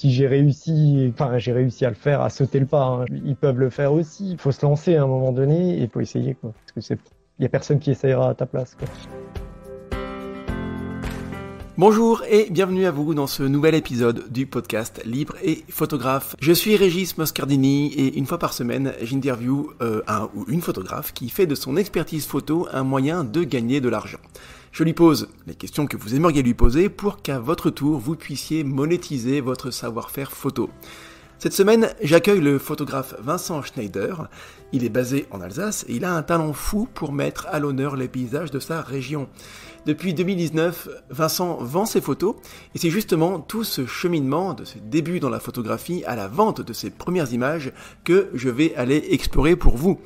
si j'ai réussi à le faire, à sauter le pas, hein. Ils peuvent le faire aussi. Il faut se lancer à un moment donné et il faut essayer, quoi. Parce que il y a personne qui essayera à ta place, quoi. Bonjour et bienvenue à vous dans ce nouvel épisode du podcast Libre et Photographe. Je suis Régis Moscardini et une fois par semaine, j'interviewe un ou une photographe qui fait de son expertise photo un moyen de gagner de l'argent. Je lui pose les questions que vous aimeriez lui poser pour qu'à votre tour, vous puissiez monétiser votre savoir-faire photo. Cette semaine, j'accueille le photographe Vincent Schneider. Il est basé en Alsace et il a un talent fou pour mettre à l'honneur les paysages de sa région. Depuis 2019, Vincent vend ses photos et c'est justement tout ce cheminement de ses débuts dans la photographie à la vente de ses premières images que je vais aller explorer pour vous.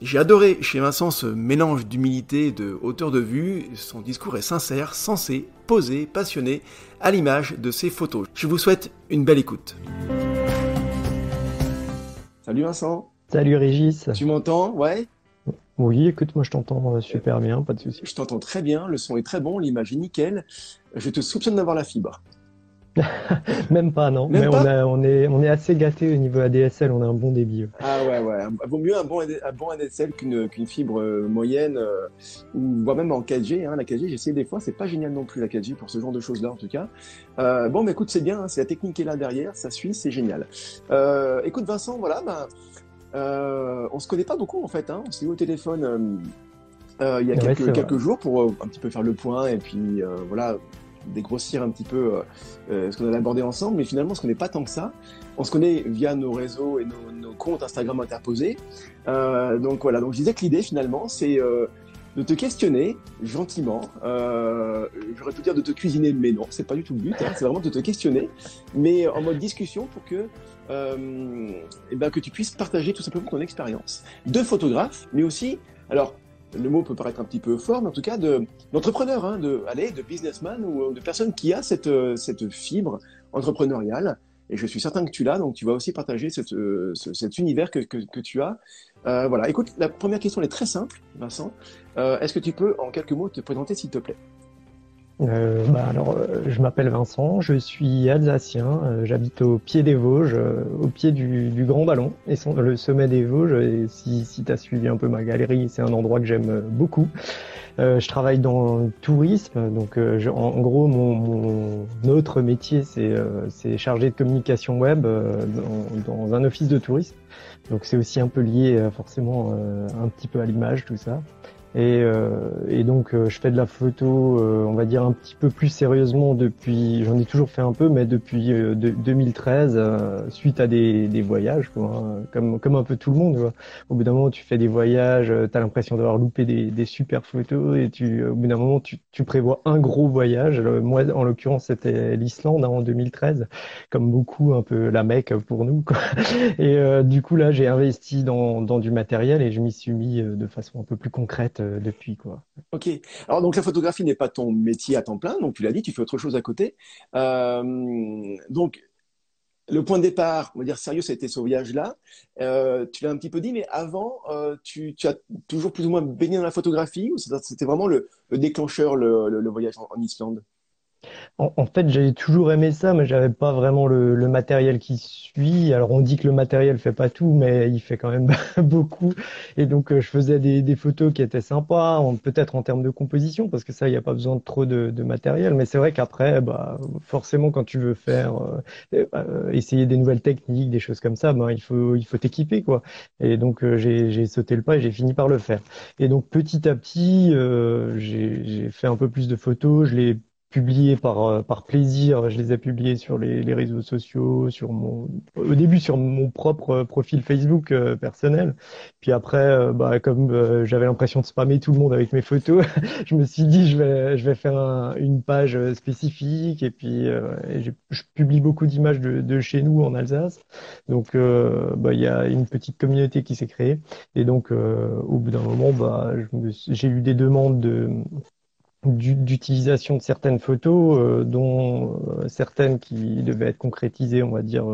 J'ai adoré chez Vincent ce mélange d'humilité et de hauteur de vue. Son discours est sincère, sensé, posé, passionné, à l'image de ses photos. Je vous souhaite une belle écoute. Salut Vincent. Salut Régis. Tu m'entends? Ouais. Oui, écoute, moi je t'entends super bien, pas de souci. Je t'entends très bien, le son est très bon, l'image est nickel. Je te soupçonne d'avoir la fibre. Même pas, non. Même mais pas on est assez gâtés au niveau ADSL, on a un bon débit. Ah ouais. Vaut mieux un bon ADSL qu'une fibre moyenne, ou voire même en 4G. Hein. La 4G, j'essaie des fois, c'est pas génial non plus la 4G pour ce genre de choses-là en tout cas. Bon, mais écoute, c'est bien, hein, c'est la technique qui est là derrière, ça suit, c'est génial. Écoute Vincent, voilà, on se connaît pas beaucoup en fait, hein. On s'est eu au téléphone il y a quelques jours pour un petit peu faire le point et puis voilà, dégrossir un petit peu ce qu'on allait aborder ensemble, mais finalement on se connaît pas tant que ça. On se connaît via nos réseaux et nos comptes Instagram interposés. Donc voilà, donc je disais que l'idée finalement c'est de te questionner gentiment. J'aurais pu dire de te cuisiner, mais non, c'est pas du tout le but. Hein, c'est vraiment de te questionner, mais en mode discussion pour que que tu puisses partager tout simplement ton expérience de photographe, mais aussi, alors le mot peut paraître un petit peu fort, mais en tout cas d'entrepreneur, hein, de businessman ou de personne qui a cette fibre entrepreneuriale. Et je suis certain que tu l'as, donc tu vas aussi partager cet univers que tu as. Voilà, écoute, la première question elle est très simple, Vincent. Est-ce que tu peux en quelques mots te présenter s'il te plaît? Je m'appelle Vincent, je suis alsacien, j'habite au pied des Vosges, au pied du Grand Ballon, et le sommet des Vosges. Et si tu as suivi un peu ma galerie, c'est un endroit que j'aime beaucoup. Je travaille dans le tourisme, donc en gros mon autre métier c'est chargé de communication web dans un office de tourisme. Donc c'est aussi un peu lié forcément un petit peu à l'image tout ça. Et donc je fais de la photo, on va dire un petit peu plus sérieusement j'en ai toujours fait un peu, mais depuis 2013, suite à des voyages, quoi, hein, comme un peu tout le monde, quoi. Au bout d'un moment, tu fais des voyages, t'as l'impression d'avoir loupé des super photos, et au bout d'un moment, tu prévois un gros voyage. Moi, en l'occurrence, c'était l'Islande, hein, en 2013, comme beaucoup, un peu la Mecque pour nous, quoi. Et du coup, là, j'ai investi dans du matériel et je m'y suis mis de façon un peu plus concrète depuis, quoi. Ok. Alors donc la photographie n'est pas ton métier à temps plein, donc tu l'as dit, tu fais autre chose à côté. Donc le point de départ, on va dire sérieux, ça a été ce voyage-là. Tu l'as un petit peu dit, mais avant, tu as toujours plus ou moins baigné dans la photographie ou c'était vraiment le déclencheur, le voyage en Islande? En fait, j'ai toujours aimé ça, mais j'avais pas vraiment le matériel qui suit. Alors, on dit que le matériel fait pas tout, mais il fait quand même beaucoup. Et donc, je faisais des photos qui étaient sympas, peut-être en termes de composition, parce que ça, il n'y a pas besoin de trop de matériel. Mais c'est vrai qu'après, forcément, quand tu veux faire, essayer des nouvelles techniques, des choses comme ça, il faut t'équiper, quoi. Et donc, j'ai sauté le pas et j'ai fini par le faire. Et donc, petit à petit, j'ai fait un peu plus de photos. Je l'ai publié par plaisir. Je les ai publiés sur les réseaux sociaux, au début sur mon propre profil Facebook personnel. Puis après, comme j'avais l'impression de spammer tout le monde avec mes photos, je me suis dit je vais faire une page spécifique. Et puis je publie beaucoup d'images de chez nous en Alsace. Donc il y a une petite communauté qui s'est créée. Et donc au bout d'un moment, j'ai eu des demandes d'utilisation de certaines photos, dont certaines qui devaient être concrétisées, on va dire,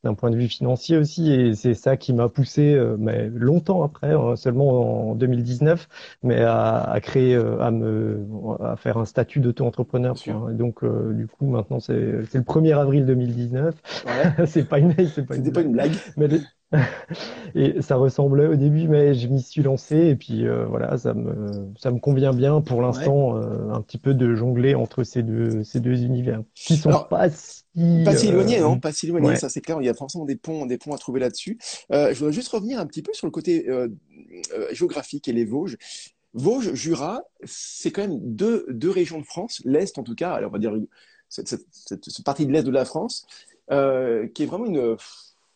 d'un point de vue financier aussi. Et c'est ça qui m'a poussé, mais longtemps après, seulement en 2019, mais à créer, à faire un statut Bien d'auto-entrepreneur, sûr. quoi. Et donc, du coup, maintenant, c'est le 1er avril 2019. Ouais, C'est pas une c'était pas blague. une blague. Mais et ça ressemblait au début, mais je m'y suis lancé et puis voilà, ça me convient bien pour Ouais. l'instant, un petit peu de jongler entre ces deux univers qui sont Alors, pas si pas si éloigné, non? Pas si éloigné, ouais, ça c'est clair. Il y a forcément des ponts à trouver là-dessus. Je voudrais juste revenir un petit peu sur le côté géographique et les Vosges. Vosges, Jura, c'est quand même deux régions de France, l'Est en tout cas, alors on va dire cette partie de l'Est de la France, qui est vraiment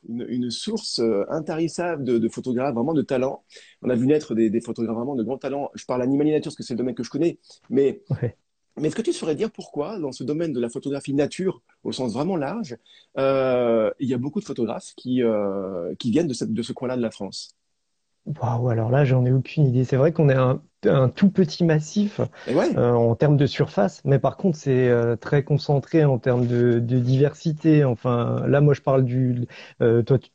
une source intarissable de photographes, vraiment de talent. On a vu naître des photographes vraiment de grands talents. Je parle animalier nature parce que c'est le domaine que je connais, mais, ouais. mais est-ce que tu saurais dire pourquoi, dans ce domaine de la photographie nature, au sens vraiment large, il y a beaucoup de photographes qui viennent de ce coin-là de la France? Waouh, alors là, j'en ai aucune idée. C'est vrai qu'on est un tout petit massif Et ouais, en termes de surface, mais par contre, c'est très concentré en termes de diversité. Enfin, là, moi, je parle toi, tu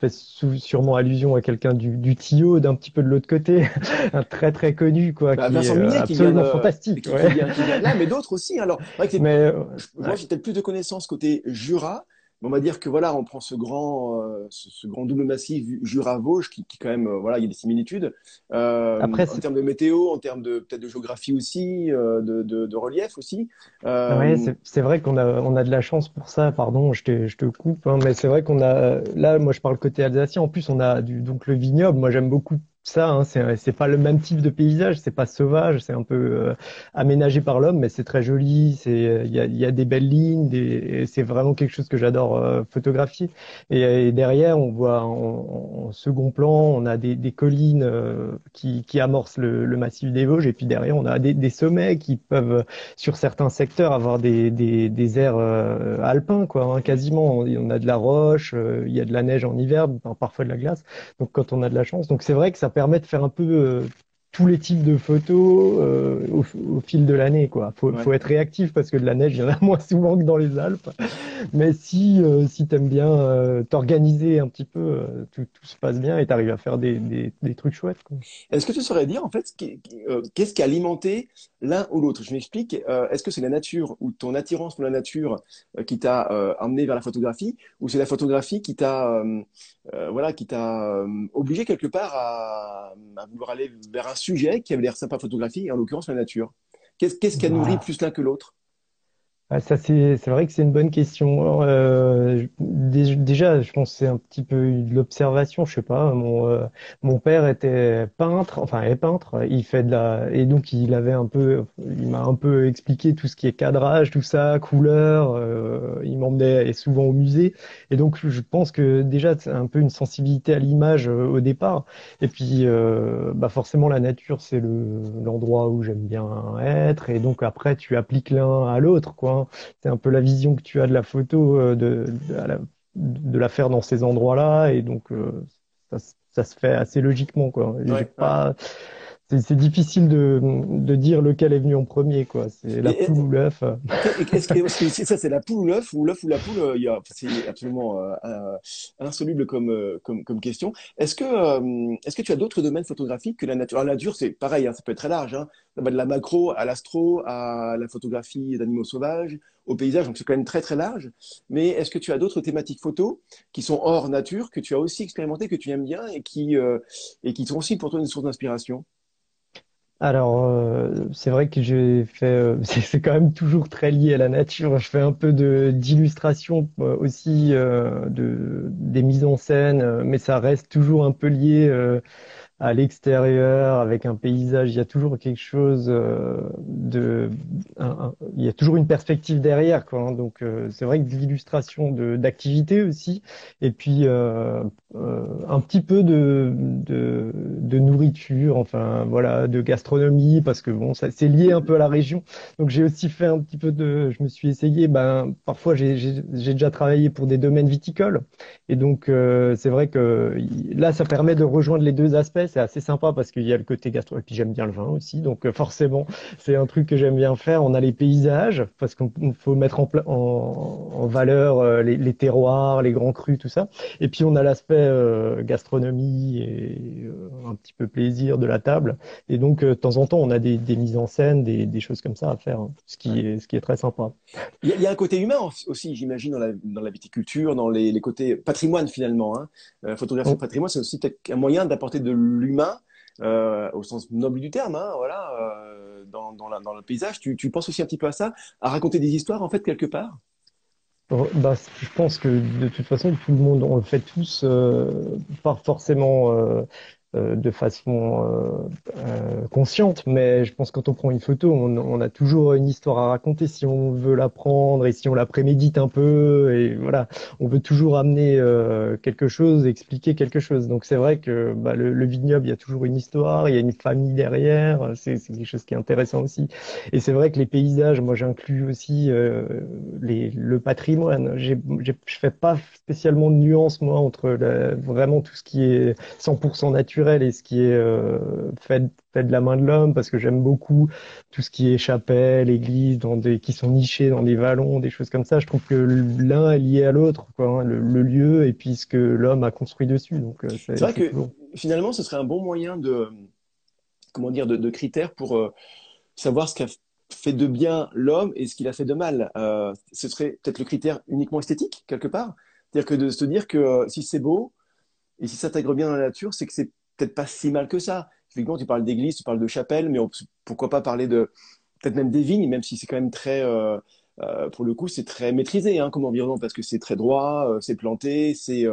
fais sûrement allusion à quelqu'un du Tillot, d'un petit peu de l'autre côté, un très très connu, quoi, bah, qui est Vincent Munier absolument fantastique. Ouais. qui vient de là, mais d'autres aussi. Alors, c'est vrai que Mais moi, ouais, j'ai peut-être plus de connaissances côté Jura. Mais on va dire que voilà, on prend ce grand double massif Jura-Vosges qui quand même, voilà, il y a des similitudes après, en termes de météo, en termes de peut-être de géographie aussi, de relief aussi. ouais, Euh, c'est vrai on a de la chance pour ça. Pardon, je te coupe, hein, mais c'est vrai qu'on a là, moi je parle côté alsacien. En plus, on a donc le vignoble. Moi, j'aime beaucoup ça. Hein, c'est pas le même type de paysage. C'est pas sauvage. C'est un peu aménagé par l'homme, mais c'est très joli. Il y a des belles lignes. Et c'est vraiment quelque chose que j'adore photographier. Et derrière, on voit en second plan, on a des collines qui amorcent le massif des Vosges. Et puis derrière, on a des sommets qui peuvent sur certains secteurs avoir des airs alpins, quoi, hein, quasiment. On a de la roche, il y a de la neige en hiver, parfois de la glace. Donc quand on a de la chance, donc c'est vrai que ça permet de faire un peu tous les types de photos au fil de l'année, quoi. ouais. Faut être réactif parce que de la neige, il y en a moins souvent que dans les Alpes. Mais si t'aimes bien t'organiser un petit peu, tout se passe bien et t'arrives à faire des trucs chouettes, quoi. Est-ce que tu saurais dire en fait qu'est-ce qui a alimenté l'un ou l'autre? Je m'explique. Est-ce que c'est la nature ou ton attirance pour la nature qui t'a emmené vers la photographie, ou c'est la photographie qui t'a voilà qui t'a obligé quelque part à vouloir aller vers un sujet qui avait l'air sympa à photographier, et en l'occurrence la nature? Qu'est-ce qui a nourri Bah, plus l'un que l'autre? ah, ça, c'est vrai que c'est une bonne question. Déjà, je pense que c'est un petit peu de l'observation. Je sais pas. Mon père était peintre, enfin, est peintre. Il fait et donc il m'a un peu expliqué tout ce qui est cadrage, tout ça, couleur. Il m'emmenait et souvent au musée. Et donc, je pense que déjà, c'est un peu une sensibilité à l'image au départ. Et puis, bah forcément, la nature, c'est l'endroit où j'aime bien être. Et donc, après, tu appliques l'un à l'autre, quoi, hein. C'est un peu la vision que tu as de la photo, de la faire dans ces endroits-là. Et donc, ça se fait assez logiquement, quoi. J'ai Ouais, ouais. pas, c'est difficile de dire lequel est venu en premier, quoi. C'est la poule Et, ou l'œuf. Est-ce que ça, c'est la poule ou l'œuf ou la poule? C'est absolument insoluble comme question. Est-ce que tu as d'autres domaines photographiques que la nature? Alors, la nature, c'est pareil, hein, ça peut être très large, hein. Ça va de la macro à l'astro, à la photographie d'animaux sauvages, au paysage, donc c'est quand même très très large. Mais est-ce que tu as d'autres thématiques photos qui sont hors nature, que tu as aussi expérimenté, que tu aimes bien et qui sont aussi pour toi une source d'inspiration? Alors, c'est vrai que j'ai fait, c'est quand même toujours très lié à la nature. Je fais un peu d'illustration aussi, des mises en scène, mais ça reste toujours un peu lié à l'extérieur, avec un paysage, il y a toujours quelque chose il y a toujours une perspective derrière, quoi, hein. Donc c'est vrai que de l'illustration d'activité aussi, et puis un petit peu de nourriture, enfin voilà, de gastronomie, parce que bon, ça c'est lié un peu à la région. Donc j'ai aussi fait un petit peu je me suis essayé, ben parfois j'ai déjà travaillé pour des domaines viticoles. Et donc, c'est vrai que là, ça permet de rejoindre les deux aspects, c'est assez sympa parce qu'il y a le côté gastro, et puis j'aime bien le vin aussi, donc forcément, c'est un truc que j'aime bien faire. On a les paysages, parce qu'il faut mettre en valeur les terroirs, les grands crus, tout ça. Et puis on a l'aspect gastronomie et un petit peu plaisir de la table. Et donc, de temps en temps, on a des mises en scène, des choses comme ça à faire, hein, Ouais. ce qui est très sympa. Il y a un côté humain aussi, j'imagine, dans la viticulture, dans les côtés patrimoine finalement. Hein. Photographie de On- patrimoine, c'est aussi peut-être un moyen d'apporter de l'humain, au sens noble du terme, hein, voilà, dans le paysage. Tu penses aussi un petit peu à ça, à raconter des histoires en fait quelque part? Bah, je pense que de toute façon, tout le monde, on le fait tous, pas forcément de façon consciente, mais je pense que quand on prend une photo, on a toujours une histoire à raconter si on veut la prendre et si on la prémédite un peu, et voilà, on veut toujours amener quelque chose, expliquer quelque chose. Donc c'est vrai que bah, le vignoble, il y a toujours une histoire, il y a une famille derrière, c'est quelque chose qui est intéressant aussi. Et c'est vrai que les paysages, moi j'inclus aussi le patrimoine. Je fais pas spécialement de nuance moi entre vraiment tout ce qui est 100% naturel et ce qui est fait de la main de l'homme, parce que j'aime beaucoup tout ce qui est chapelle, église, qui sont nichés dans des vallons, des choses comme ça. Je trouve que l'un est lié à l'autre, quoi, hein, le lieu et puis ce que l'homme a construit dessus. Donc C'est vrai c'est que toujours. finalement, ce serait un bon moyen comment dire, de critères pour savoir ce qu'a fait de bien l'homme et ce qu'il a fait de mal. Ce serait peut-être le critère uniquement esthétique, quelque part. C'est-à-dire que de se dire que si c'est beau et si ça s'intègre bien dans la nature, c'est que c'est peut-être pas si mal que ça. Effectivement, tu parles d'église, tu parles de chapelle, mais pourquoi pas parler de peut-être même des vignes, même si c'est quand même très, pour le coup, c'est très maîtrisé hein, comme environnement parce que c'est très droit, c'est planté, c'est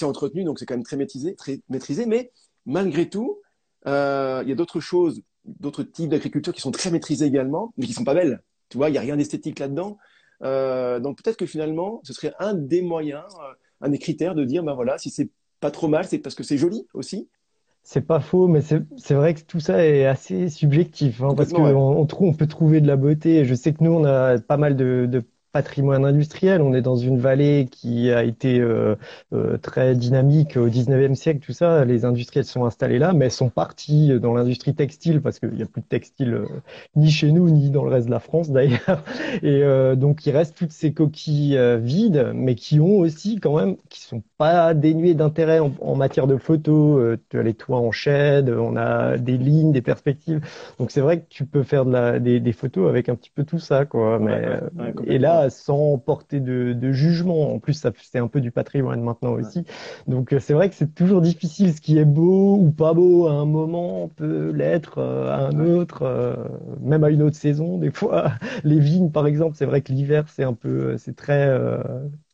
entretenu, donc c'est quand même très maîtrisé. Mais malgré tout, il y a d'autres choses, d'autres types d'agriculture qui sont très maîtrisés également, mais qui sont pas belles. Tu vois, il y a rien d'esthétique là-dedans. Donc peut-être que finalement, ce serait un des moyens, un des critères de dire, ben voilà, si c'est pas trop mal, c'est parce que c'est joli aussi. C'est pas faux, mais c'est vrai que tout ça est assez subjectif, hein, parce Complètement, que ouais. on peut trouver de la beauté. Je sais que nous, on a pas mal de patrimoine industriel. On est dans une vallée qui a été très dynamique au 19e siècle, tout ça. Les industriels sont installés là, mais elles sont partis dans l'industrie textile, parce qu'il n'y a plus de textile ni chez nous, ni dans le reste de la France d'ailleurs. Et donc, il reste toutes ces coquilles vides, mais qui ont aussi quand même, qui sont pas dénuées d'intérêt en matière de photos. Tu as les toits en shed, on a des lignes, des perspectives. Donc c'est vrai que tu peux faire des photos avec un petit peu tout ça, quoi. Ouais, ouais, ouais, Et complètement. là, sans porter de jugement. En plus, ça, c'est un peu du patrimoine maintenant Ouais. aussi. Donc c'est vrai que c'est toujours difficile. Ce qui est beau ou pas beau à un moment peut l'être à un Ouais. autre, même à une autre saison. Des fois, les vignes, par exemple, c'est vrai que l'hiver, c'est très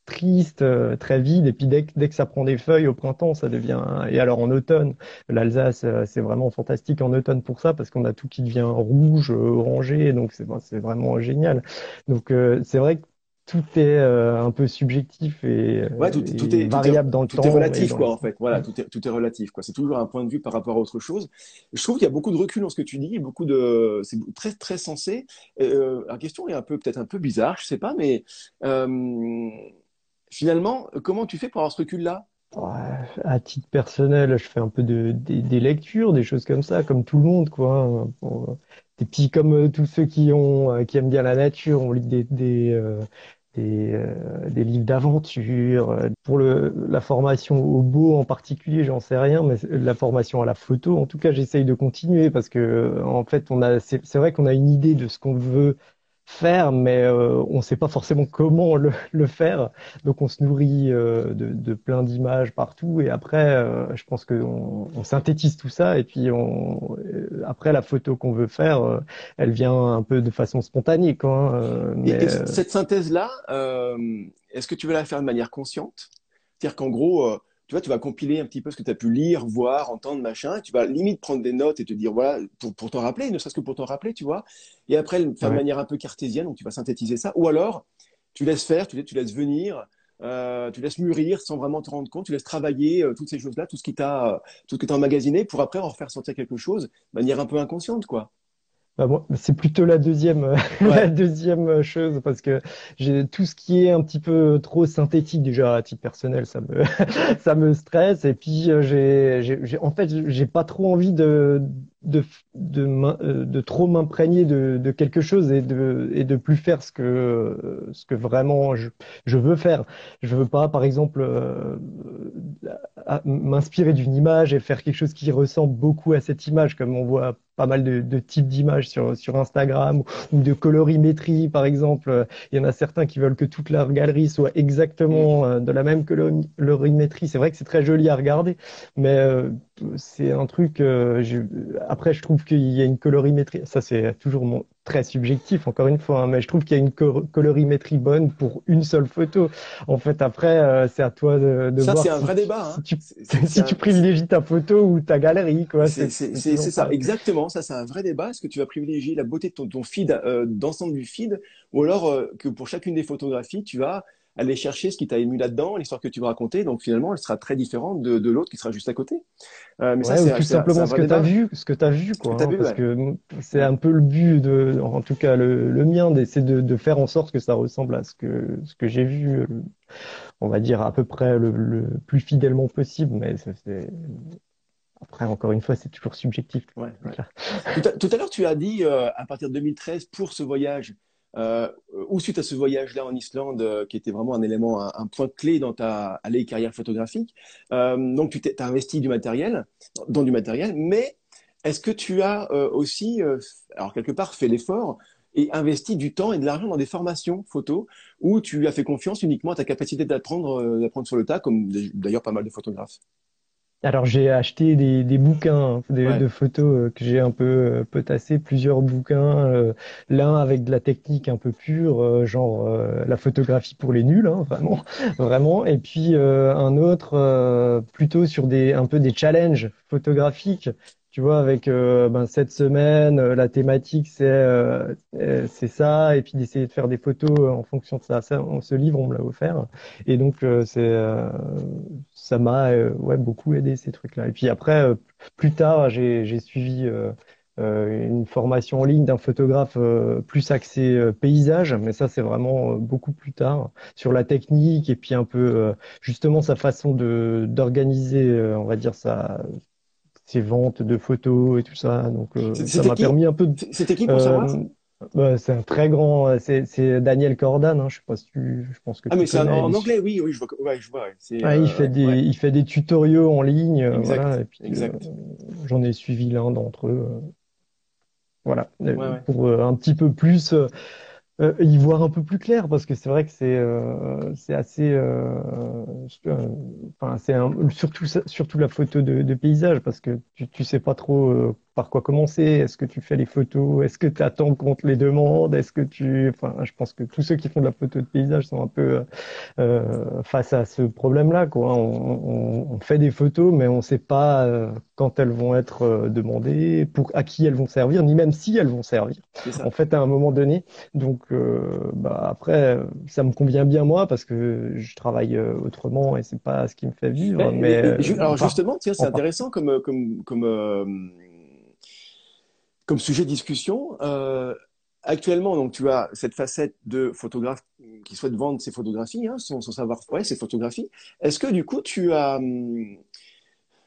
triste, très vide. Et puis dès que ça prend des feuilles au printemps, ça devient. Et alors en automne, l'Alsace, c'est vraiment fantastique en automne pour ça, parce qu'on a tout qui devient rouge, orangé. Donc c'est vraiment génial. Donc c'est vrai que tout est un peu subjectif Ouais, et variable dans le tout est temps et relatif, dans quoi, en l'espace. fait. Voilà, tout est relatif, quoi. C'est toujours un point de vue par rapport à autre chose. Je trouve qu'il y a beaucoup de recul dans ce que tu dis, c'est très, très sensé. La question est peut-être un peu bizarre, je sais pas, mais euh, finalement, comment tu fais pour avoir ce recul-là? Ouais, à titre personnel, je fais un peu des lectures, des choses comme ça, comme tout le monde, quoi, hein. Et puis comme tous ceux qui aiment bien la nature, on lit des livres d'aventure. Pour la formation au beau en particulier, j'en sais rien, mais la formation à la photo, en tout cas, j'essaye de continuer parce que en fait, c'est vrai qu'on a une idée de ce qu'on veut faire, mais on ne sait pas forcément comment le faire. Donc on se nourrit de plein d'images partout et après, je pense qu'on on synthétise tout ça et puis après la photo qu'on veut faire, elle vient un peu de façon spontanée, quoi, hein, Et cette synthèse-là, est-ce que tu veux la faire de manière consciente? C'est-à-dire qu'en gros, tu vois, tu vas compiler un petit peu ce que tu as pu lire, voir, entendre, machin, et tu vas limite prendre des notes et te dire, voilà, pour t'en rappeler, ne serait-ce que pour t'en rappeler, tu vois, et après le faire de ouais. manière un peu cartésienne, donc tu vas synthétiser ça, ou alors tu laisses faire, tu laisses venir, tu laisses mûrir sans vraiment te rendre compte, tu laisses travailler toutes ces choses-là, tout ce que tu as emmagasiné, pour après en refaire sortir quelque chose de manière un peu inconsciente, quoi. Bah, moi, c'est plutôt la deuxième, la Ouais. deuxième chose parce que j'ai tout ce qui est un petit peu trop synthétique déjà à titre personnel, ça me stresse. Et puis en fait, j'ai pas trop envie de, de trop m'imprégner de quelque chose et de plus faire ce que vraiment je veux faire. Je veux pas, par exemple, m'inspirer d'une image et faire quelque chose qui ressemble beaucoup à cette image, comme on voit pas mal de types d'images sur Instagram ou de colorimétrie, par exemple. Il y en a certains qui veulent que toute leur galerie soit Mm. exactement de la même colorimétrie. C'est vrai que c'est très joli à regarder, mais c'est un truc. Après, je trouve qu'il y a une colorimétrie. Ça, c'est toujours très subjectif, encore une fois, hein, mais je trouve qu'il y a une colorimétrie bonne pour une seule photo. En fait, après, c'est à toi de Ça, c'est voir un vrai débat, hein. si tu privilégies ta photo ou ta galerie, quoi. C'est C'est toujours ça, pareil. exactement. Ça, c'est un vrai débat. Est-ce que tu vas privilégier la beauté de ton feed, d'ensemble du feed, ou alors que pour chacune des photographies, tu vas aller chercher ce qui t'a ému là-dedans, l'histoire que tu veux raconter. Donc finalement, elle sera très différente de l'autre qui sera juste à côté. Mais ça, Ouais, ou tout c'est un simplement vrai débat. ce que t'as vu, Ce que quoi, tu as hein, vu, parce ouais. que c'est Ouais. un peu le but en tout cas le mien, d'essayer de faire en sorte que ça ressemble à ce que j'ai vu, on va dire à peu près le plus fidèlement possible, mais après, encore une fois, c'est toujours subjectif, Ouais, c'est ouais. clair. Tout à l'heure, tu as dit, à partir de 2013, pour ce voyage, ou suite à ce voyage-là en Islande, qui était vraiment un élément, un point clé dans ta allée carrière photographique, donc t'as investi du matériel, dans du matériel, mais est-ce que tu as aussi, alors quelque part, fait l'effort et investi du temps et de l'argent dans des formations photo, où tu as fait confiance uniquement à ta capacité d'apprendre sur le tas, comme d'ailleurs pas mal de photographes? Alors j'ai acheté des bouquins, hein, Ouais. de photos que j'ai un peu potassé, plusieurs bouquins, l'un avec de la technique un peu pure, genre la photographie pour les nuls, hein, vraiment, vraiment, et puis un autre plutôt sur un peu des challenges photographiques. Tu vois, avec ben, cette semaine, la thématique c'est ça, et puis d'essayer de faire des photos en fonction de ça. Ce livre, on me l'a offert, et donc ça m'a ouais, beaucoup aidé ces trucs-là. Et puis après, plus tard, j'ai suivi une formation en ligne d'un photographe plus axé paysage, mais ça c'est vraiment beaucoup plus tard sur la technique et puis un peu justement sa façon de d'organiser, on va dire ses ventes de photos et tout ça. Donc ça C'était m'a qui? permis un peu C'était qui pour savoir? euh, c'est un très grand, c'est Daniel Cordan, hein, je sais pas si je pense que Ah, tu mais c'est connais. en anglais, oui, oui, je vois, ouais, je vois, ouais. C'est, Ouais, ouais, il fait des tutoriaux en ligne, voilà, exact, et puis exact. j'en ai suivi l'un d'entre eux, voilà, Ouais, ouais. pour un petit peu plus y voir un peu plus clair, parce que c'est vrai que c'est assez, enfin surtout la photo de paysage, parce que tu sais pas trop par quoi commencer. Est-ce que tu fais les photos? Est-ce que tu attends qu'on te les demande? Enfin, je pense que tous ceux qui font de la photo de paysage sont un peu face à ce problème-là, quoi. On fait des photos, mais on ne sait pas quand elles vont être demandées, à qui elles vont servir, ni même si elles vont servir. C'est En ça. fait, à un moment donné. Donc, bah, après, ça me convient bien moi parce que je travaille autrement et c'est pas ce qui me fait vivre. Mais Alors justement, tiens, c'est en part. intéressant comme sujet de discussion. Actuellement, donc, tu as cette facette de photographe qui souhaite vendre ses photographies, hein, son savoir, ouais, ses photographies. Est-ce que du coup, tu as,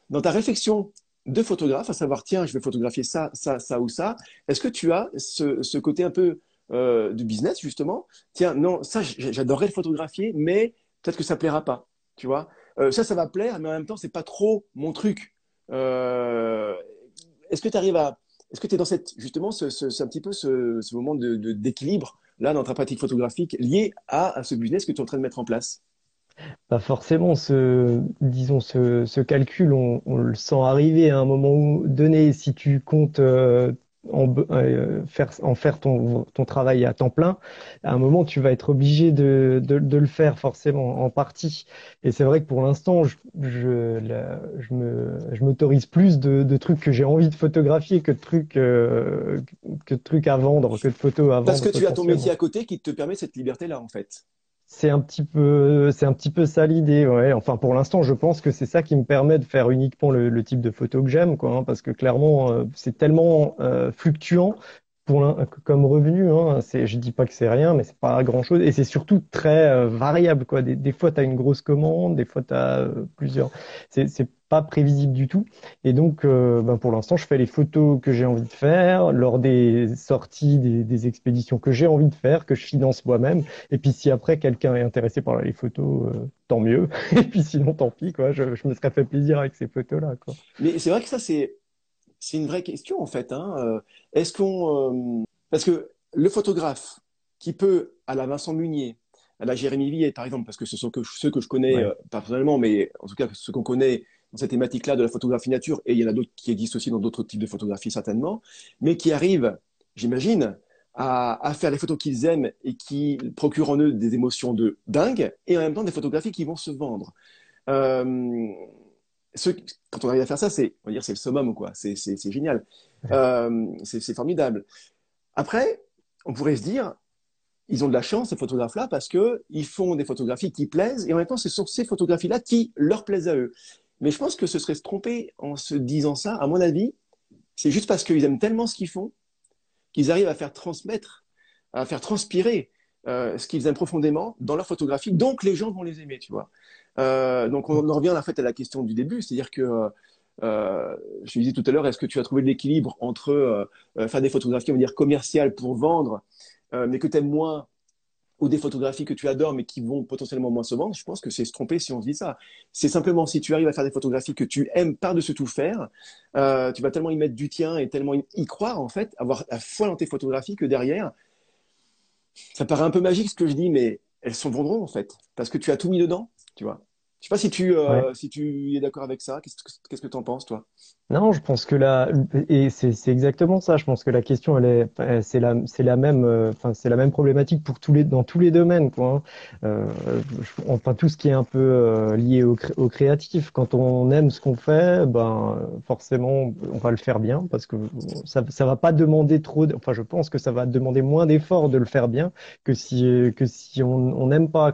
dans ta réflexion de photographe, à savoir, tiens, je vais photographier ça, ça, ça ou ça, est-ce que tu as ce côté un peu de business, justement? Tiens, non, ça, j'adorerais le photographier, mais peut-être que ça plaira pas, tu vois? Ça va plaire, mais en même temps, c'est pas trop mon truc. Euh, est-ce que tu arrives à, est-ce que tu es dans justement, c'est un petit peu ce moment d'équilibre, là, dans ta pratique photographique, lié à ce business que tu es en train de mettre en place? Pas forcément disons ce calcul, on le sent arriver à un moment donné. Si tu comptes en faire ton travail à temps plein, à un moment tu vas être obligé de le faire forcément en partie. Et c'est vrai que pour l'instant, je m'autorise plus de trucs que j'ai envie de photographier que de trucs à vendre, que de photos à Parce vendre que tu as ton métier potentiellement. à côté qui te permet cette liberté-là, en fait. C'est un petit peu ça l'idée, ouais. Enfin, pour l'instant, je pense que c'est ça qui me permet de faire uniquement le type de photo que j'aime, quoi, hein, parce que clairement, c'est tellement fluctuant comme revenu, hein, je dis pas que c'est rien, mais c'est pas grand-chose. Et c'est surtout très variable, quoi. Des fois, tu as une grosse commande, des fois, tu as plusieurs. C'est pas prévisible du tout. Et donc, ben, pour l'instant, je fais les photos que j'ai envie de faire lors des sorties, des expéditions que j'ai envie de faire, que je finance moi-même. Et puis, si après, quelqu'un est intéressé par les photos, tant mieux. Et puis, sinon, tant pis, quoi. Je me serais fait plaisir avec ces photos-là, quoi. Mais c'est vrai que ça, c'est une vraie question, en fait, hein. Est-ce parce que le photographe qui peut, à la Vincent Munier, à la Jérémy Villet, par exemple, parce que ce sont ceux que je connais Ouais. personnellement, mais en tout cas ceux qu'on connaît dans cette thématique-là de la photographie nature, et il y en a d'autres qui existent aussi dans d'autres types de photographie certainement, mais qui arrivent, j'imagine, à faire les photos qu'ils aiment et qui procurent en eux des émotions de dingue, et en même temps des photographies qui vont se vendre. Euh, ce- Quand on arrive à faire ça, on va dire, c'est le summum, quoi. C'est génial. C'est formidable. Après, on pourrait se dire, ils ont de la chance, ces photographes-là, parce que ils font des photographies qui plaisent, et en même temps, ce sont ces photographies-là qui leur plaisent à eux. Mais je pense que ce serait se tromper en se disant ça. À mon avis, c'est juste parce qu'ils aiment tellement ce qu'ils font qu'ils arrivent à faire transmettre, à faire transpirer ce qu'ils aiment profondément dans leur photographie. Donc, les gens vont les aimer, tu vois. Donc, on en revient en fait à la question du début, c'est-à-dire que je disais tout à l'heure, est-ce que tu as trouvé de l'équilibre entre faire des photographies, on va dire, commerciales pour vendre, mais que tu aimes moins, ou des photographies que tu adores, mais qui vont potentiellement moins se vendre? Je pense que c'est se tromper si on se dit ça. C'est simplement si tu arrives à faire des photographies que tu aimes par-dessus tout faire, tu vas tellement y mettre du tien et tellement y croire, en fait, avoir la foi dans tes photographies que derrière, ça paraît un peu magique ce que je dis, mais elles s'en vendront, en fait, parce que tu as tout mis dedans, tu vois. Je sais pas Ouais. si tu es d'accord avec ça. Qu'est-ce que tu en penses, toi? Non, je pense que et c'est exactement ça. Je pense que la question, c'est la même, enfin, c'est la même problématique pour dans tous les domaines, quoi, hein. Enfin, tout ce qui est un peu lié au créatif. Quand on aime ce qu'on fait, ben, forcément, on va le faire bien parce que ça va pas demander enfin, je pense que ça va demander moins d'efforts de le faire bien que si on n'aime pas.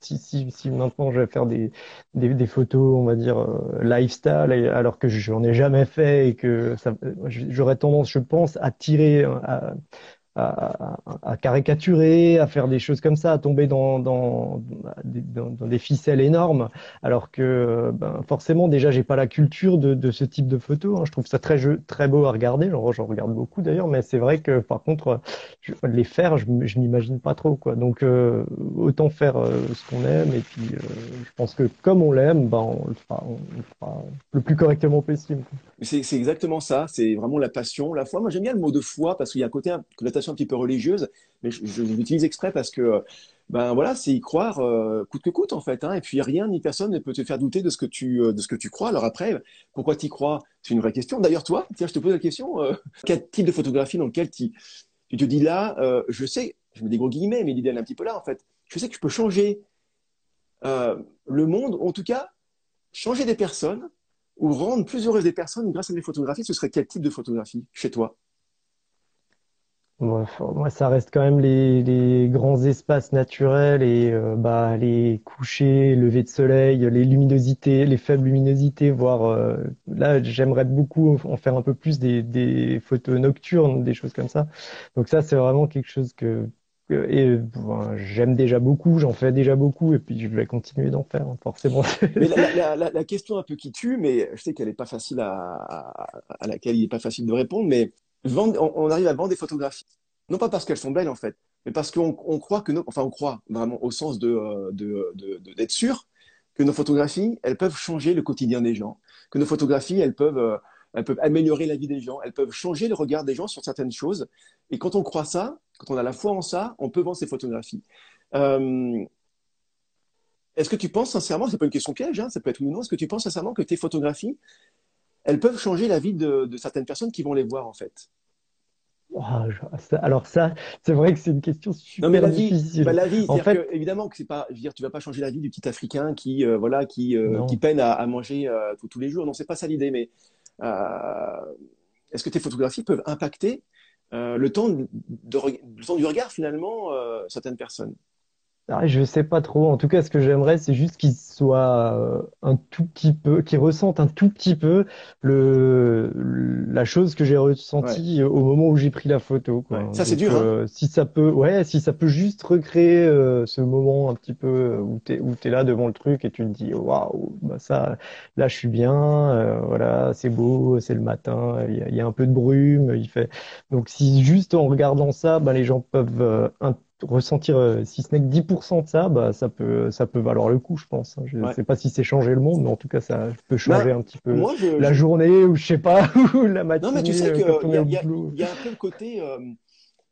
Si maintenant je vais faire des photos, on va dire, lifestyle, alors que j'en ai jamais fait et que j'aurais tendance, je pense, à tirer, à caricaturer, à faire des choses comme ça, à tomber dans des ficelles énormes, alors que ben, forcément, déjà, j'ai pas la culture de ce type de photos, hein. Je trouve ça très beau à regarder, j'en regarde beaucoup d'ailleurs, mais c'est vrai que par contre, les faire, je m'imagine pas trop, quoi. Donc, autant faire ce qu'on aime, et puis je pense que comme on l'aime, ben, on le fera le plus correctement possible. C'est exactement ça, c'est vraiment la passion, la foi. Moi, j'aime bien le mot de foi parce qu'il y a un côté, une connotation un petit peu religieuse, mais je l'utilise exprès parce que, ben voilà, c'est y croire coûte que coûte en fait, hein. Et puis rien ni personne ne peut te faire douter de ce que tu crois. Alors après, pourquoi tu y crois? C'est une vraie question. D'ailleurs, toi, tiens, je te pose la question, quel type de photographie dans lequel tu te dis là, je sais, je mets des gros guillemets, mais l'idée elle est un petit peu là en fait. Je sais que je peux changer le monde, ou en tout cas changer des personnes ou rendre plus heureuses des personnes grâce à mes photographies, ce serait quel type de photographie chez toi? Moi, ça reste quand même les grands espaces naturels et bah, les couchers, levées de soleil, les luminosités, les faibles luminosités, voire là, j'aimerais beaucoup en faire un peu plus des photos nocturnes, des choses comme ça. Donc ça, c'est vraiment quelque chose bon, j'aime déjà beaucoup, j'en fais déjà beaucoup et puis je vais continuer d'en faire, hein, forcément. Mais la question un peu qui tue, mais je sais qu'elle n'est pas facile à laquelle il n'est pas facile de répondre, mais on arrive à vendre des photographies. Non pas parce qu'elles sont belles en fait, mais parce qu'on croit enfin on croit vraiment au sens d'être sûr que nos photographies, elles peuvent changer le quotidien des gens, que nos photographies, elles peuvent améliorer la vie des gens, elles peuvent changer le regard des gens sur certaines choses. Et quand on croit ça, quand on a la foi en ça, on peut vendre ces photographies. Euh, Est-ce que tu penses sincèrement, c'est pas une question piège, hein, ça peut être oui ou non, est-ce que tu penses sincèrement que tes photographies, elles peuvent changer la vie de certaines personnes qui vont les voir en fait? Alors ça, c'est vrai que c'est une question Non mais super difficile. la vie, En c'est-à-dire fait, que évidemment que c'est pas, je veux dire, tu vas pas changer la vie du petit Africain qui non. peine à manger tous les jours. Non, c'est pas ça l'idée, mais euh, est-ce que tes photographies peuvent impacter le temps du regard finalement certaines personnes? Ah, je sais pas trop. En tout cas, ce que j'aimerais, c'est juste qu'il soit un tout petit peu, qu'il ressente un tout petit peu la chose que j'ai Ouais, ressentie au moment où j'ai pris la photo, ouais. quoi. Ça, c'est Donc, dur, hein? si ça peut, ouais, si ça peut juste recréer ce moment un petit peu où t'es là devant le truc et tu te dis, waouh, bah ça, là, je suis bien, voilà, c'est beau, c'est le matin, il y a un peu de brume, il fait. Donc, si juste en regardant ça, bah, les gens peuvent ressentir, si ce n'est que 10% de ça, bah, ça peut valoir le coup, je pense, hein. Je ne Ouais. sais pas si c'est changer le monde, mais en tout cas, ça peut Ben, changer un petit peu moi, la journée ou je sais pas, ou la non, mais tu matinée sais qu'il quand on est au il boulot. y a un peu le côté,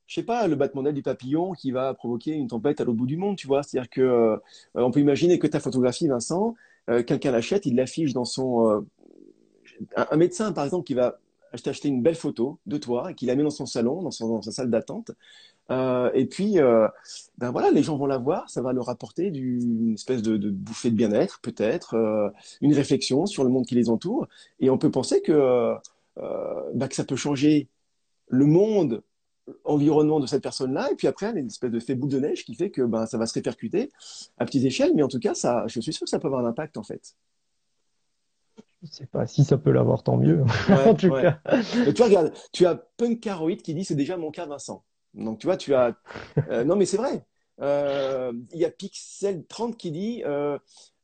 je sais pas, le battement d'aile du papillon qui va provoquer une tempête à l'autre bout du monde, tu vois. C'est-à-dire que on peut imaginer que ta photographie, Vincent, quelqu'un l'achète, il l'affiche dans son un médecin, par exemple, qui va acheter une belle photo de toi et qui la met dans son salon, dans sa salle d'attente. Et puis, ben voilà, les gens vont la voir, ça va leur apporter une espèce de bouffée de bien-être, peut-être, une réflexion sur le monde qui les entoure. Et on peut penser bah, que ça peut changer le monde, environnement de cette personne-là. Et puis après, il y a une espèce de fait boule de neige qui fait que ben, ça va se répercuter à petite échelle. Mais en tout cas, ça, je suis sûr que ça peut avoir un impact, en fait. Je sais pas si ça peut l'avoir, tant mieux, en Ouais, tout ouais. cas. Mais tu vois, regarde, tu as Punkaroid qui dit c'est déjà mon cas, Vincent. Donc tu vois, tu as. Non, mais c'est vrai. Il y a Pixel 30 qui dit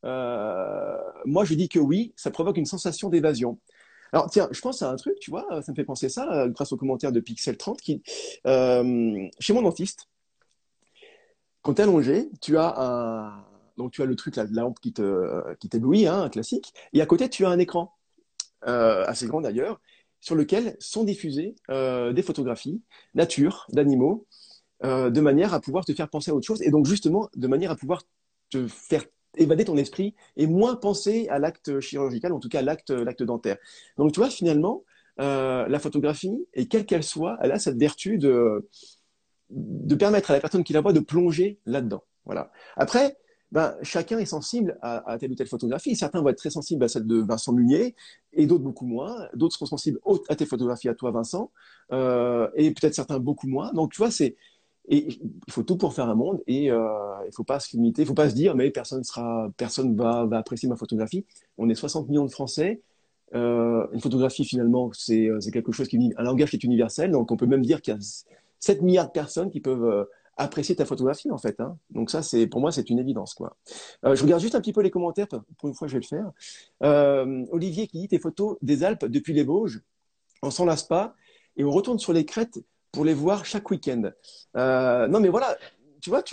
moi je dis que oui, ça provoque une sensation d'évasion. Alors tiens, je pense à un truc, tu vois, ça me fait penser ça grâce au commentaire de Pixel 30 qui. Chez mon dentiste, quand tu es allongé, tu as un. Donc tu as le truc, la lampe qui t'éblouit, hein, un classique, et à côté tu as un écran assez grand d'ailleurs, sur lequel sont diffusées des photographies, nature, d'animaux, de manière à pouvoir te faire penser à autre chose, et donc justement de manière à pouvoir te faire évader ton esprit et moins penser à l'acte chirurgical, en tout cas à l'acte dentaire. Donc tu vois, finalement, la photographie, et quelle qu'elle soit, elle a cette vertu de permettre à la personne qui la voit de plonger là-dedans. Voilà. Après, ben, chacun est sensible à telle ou telle photographie. Certains vont être très sensibles à celle de Vincent Munier et d'autres beaucoup moins. D'autres seront sensibles à tes photographies à toi, Vincent, et peut-être certains beaucoup moins. Donc, tu vois, et il faut tout pour faire un monde et il faut pas se limiter, il faut pas se dire mais personne va apprécier ma photographie. On est 60 millions de Français. Une photographie finalement c'est quelque chose un langage qui est universel. Donc on peut même dire qu'il y a 7 milliards de personnes qui peuvent apprécier ta photographie en fait, hein. Donc ça c'est pour moi c'est une évidence quoi. Je regarde juste un petit peu les commentaires pour une fois je vais le faire. Olivier qui dit tes photos des Alpes depuis les Vosges, on s'en lasse pas et on retourne sur les crêtes pour les voir chaque week-end. Non, mais voilà, tu vois,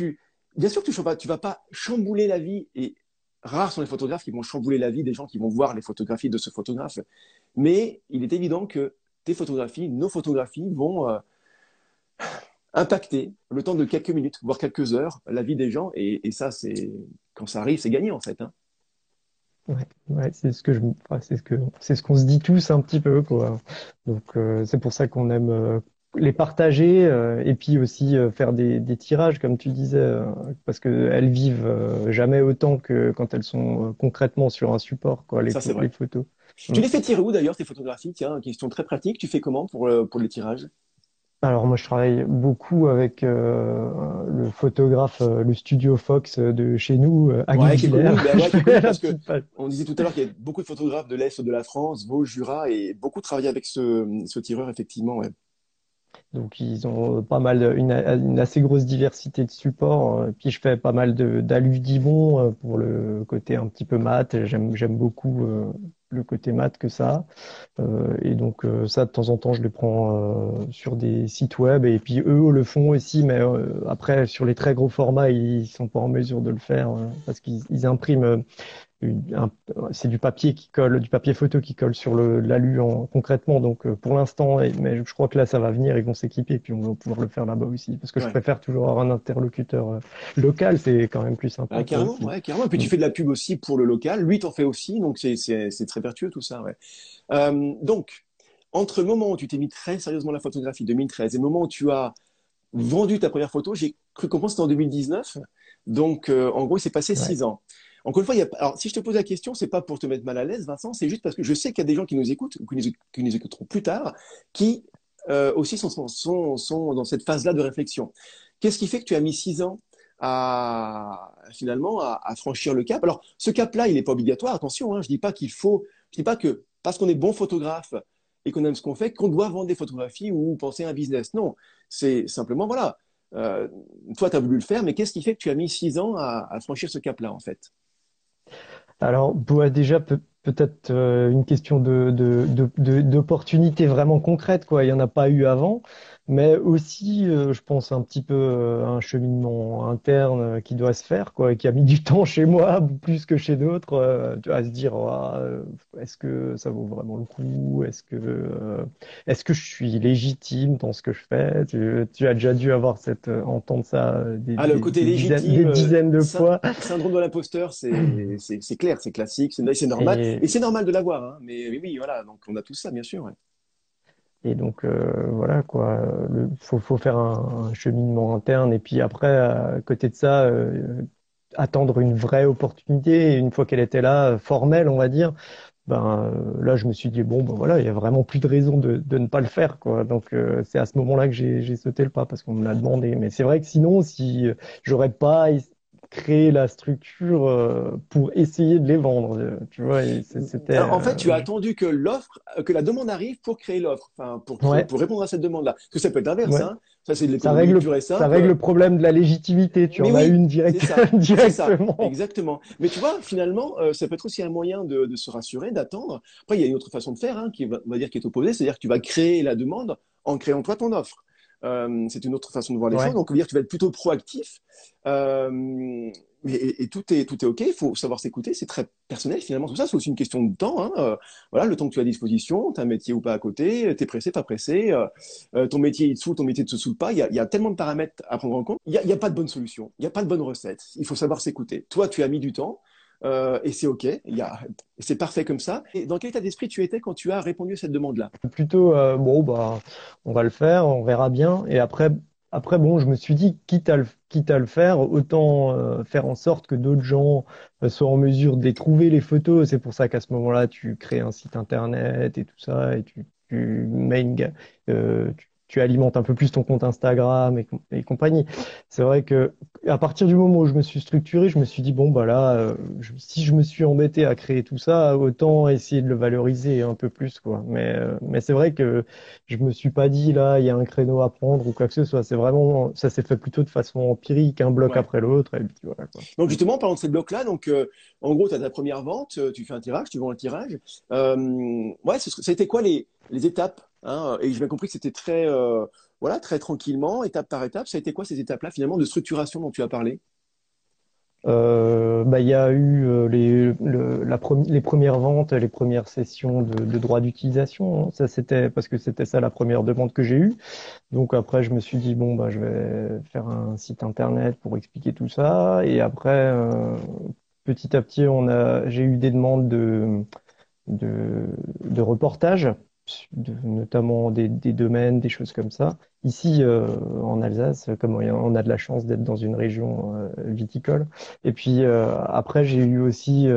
bien sûr que tu vas pas chambouler la vie et rares sont les photographes qui vont chambouler la vie des gens qui vont voir les photographies de ce photographe. Mais il est évident que tes photographies, nos photographies vont impacter le temps de quelques minutes, voire quelques heures, la vie des gens. Et ça, quand ça arrive, c'est gagné en fait, hein. Ouais, ouais, c'est ce que enfin, c'est ce qu'on se dit tous un petit peu, quoi. Donc, c'est pour ça qu'on aime les partager et puis aussi faire des tirages, comme tu disais, parce que elles vivent jamais autant que quand elles sont concrètement sur un support, quoi, Ça, c'est les vrai. photos. Tu Mm. les fais tirer où d'ailleurs, tes photographies? Tiens, question très pratique. Tu fais comment pour les tirages? Alors moi, je travaille beaucoup avec le photographe, le studio Fox de chez nous, à Ouais, qui est Guebwiller. connu, ben Je ouais, qui est fais connu la parce que petite page. on disait tout à l'heure qu'il y a beaucoup de photographes de l'Est de la France, Vosges, Jura, et beaucoup travaillent avec ce tireur, effectivement, ouais. Donc ils ont pas mal, une assez grosse diversité de supports. Puis je fais pas mal d'Alu Dibon pour le côté un petit peu mat. J'aime beaucoup le côté mat que ça. Et donc ça, de temps en temps, je les prends sur des sites web. Et puis eux le font aussi, mais après, sur les très gros formats, ils sont pas en mesure de le faire parce qu'ils impriment c'est du papier qui colle, du papier photo qui colle sur l'alu concrètement. Donc pour l'instant, mais je crois que là ça va venir, ils vont s'équiper et puis on va pouvoir le faire là-bas aussi. Parce que je Ouais. préfère toujours avoir un interlocuteur local, c'est quand même plus sympa, quoi, Carrément, aussi. ouais, carrément. Et puis Mm. tu fais de la pub aussi pour le local. Lui, t'en fais aussi, donc c'est très vertueux tout ça, ouais. Donc, entre le moment où tu t'es mis très sérieusement à la photographie, 2013, et le moment où tu as vendu ta première photo, j'ai cru comprendre que c'était en 2019. Donc, en gros, il s'est passé Ouais. 6 ans. Encore une fois, alors, si je te pose la question, c'est pas pour te mettre mal à l'aise, Vincent, c'est juste parce que je sais qu'il y a des gens qui nous écoutent, ou qui nous écouteront plus tard, qui aussi sont dans cette phase-là de réflexion. Qu'est-ce qui fait que tu as mis 6 ans finalement à franchir le cap. Alors, ce cap-là, il n'est pas obligatoire. Attention, hein, je dis pas que parce qu'on est bon photographe et qu'on aime ce qu'on fait, qu'on doit vendre des photographies ou penser à un business. Non, c'est simplement, voilà, euh, toi, tu as voulu le faire, mais qu'est-ce qui fait que tu as mis 6 ans à franchir ce cap-là, en fait? Alors, déjà, peut-être une question d'opportunité vraiment concrète, quoi. Il n'y en a pas eu avant, mais aussi, je pense, un petit peu à un cheminement interne qui doit se faire, quoi, et qui a mis du temps chez moi, plus que chez d'autres, à se dire, ah, est-ce que ça vaut vraiment le coup? Est-ce que je suis légitime dans ce que je fais? Tu as déjà dû avoir entendre ça Ah, le côté des légitime, dizaines de fois. syndrome de l'imposteur, c'est clair, c'est classique, c'est normal. Et, Et c'est normal de l'avoir, hein. Mais oui, voilà, donc on a tout ça, bien sûr. Ouais. Et donc voilà quoi, faut faire un cheminement interne et puis après à côté de ça attendre une vraie opportunité et une fois qu'elle était là formelle on va dire, là je me suis dit bon ben voilà il y a vraiment plus de raison de ne pas le faire quoi donc c'est à ce moment-là que j'ai sauté le pas parce qu'on me l'a demandé mais c'est vrai que sinon si j'aurais pas créé la structure pour essayer de les vendre tu vois et c'était Alors, en fait, tu as attendu que que la demande arrive pour créer l'offre, enfin, ouais pour répondre à cette demande-là. Que ça peut être l'inverse, ouais. hein. Ça, c'est de Ça l'économie règle, pure et ça règle simple. le problème de la légitimité. Tu Mais en as oui, une c'est ça, directement. exactement. Mais tu vois, finalement, ça peut être aussi un moyen de se rassurer, d'attendre. Après, il y a une autre façon de faire, hein, on va dire, qui est opposée, c'est-à-dire que tu vas créer la demande en créant toi ton offre. C'est une autre façon de voir les choses. Ouais. Donc, on va dire que tu vas être plutôt proactif. Et tout est OK. Il faut savoir s'écouter. C'est très personnel, finalement. Tout ça, c'est aussi une question de temps, hein. Voilà, le temps que tu as à disposition, tu as un métier ou pas à côté, tu es pressé, pas pressé, ton métier il te saoule, ton métier ne te saoule pas. Il y a tellement de paramètres à prendre en compte. Il y a pas de bonne solution. Il n'y a pas de bonne recette. Il faut savoir s'écouter. Toi, tu as mis du temps. Et c'est OK, c'est parfait comme ça. Et dans quel état d'esprit tu étais quand tu as répondu à cette demande-là? Plutôt, bon, on va le faire, on verra bien. Et après, bon, je me suis dit, quitte à le faire, autant faire en sorte que d'autres gens soient en mesure de les trouver, les photos. C'est pour ça qu'à ce moment-là, tu crées un site internet et tout ça, et tu mets tu alimentes un peu plus ton compte Instagram et compagnie. C'est vrai que à partir du moment où je me suis structuré, je me suis dit, bon, bah là, si je me suis embêté à créer tout ça, autant essayer de le valoriser un peu plus, quoi. Mais c'est vrai que je me suis pas dit, là, il y a un créneau à prendre ou quoi que ce soit. C'est vraiment, ça s'est fait plutôt de façon empirique, un bloc Ouais. après l'autre, et puis voilà, quoi. Donc justement, parlant de ces blocs-là, donc en gros, tu as ta première vente, tu fais un tirage, tu vends un tirage. Ouais, ça a été quoi les étapes, hein? Et j'ai bien compris que c'était très, voilà, très tranquillement, étape par étape. Ça a été quoi ces étapes-là finalement de structuration dont tu as parlé? Il y a eu les premières ventes, les premières sessions de droits d'utilisation. Ça, c'était parce que c'était ça la première demande que j'ai eue. Donc après, je me suis dit, bon, bah, je vais faire un site internet pour expliquer tout ça. Et après, petit à petit, j'ai eu des demandes de, de reportages, notamment des domaines, des choses comme ça. Ici, en Alsace, comme on a de la chance d'être dans une région viticole. Et puis après, j'ai eu aussi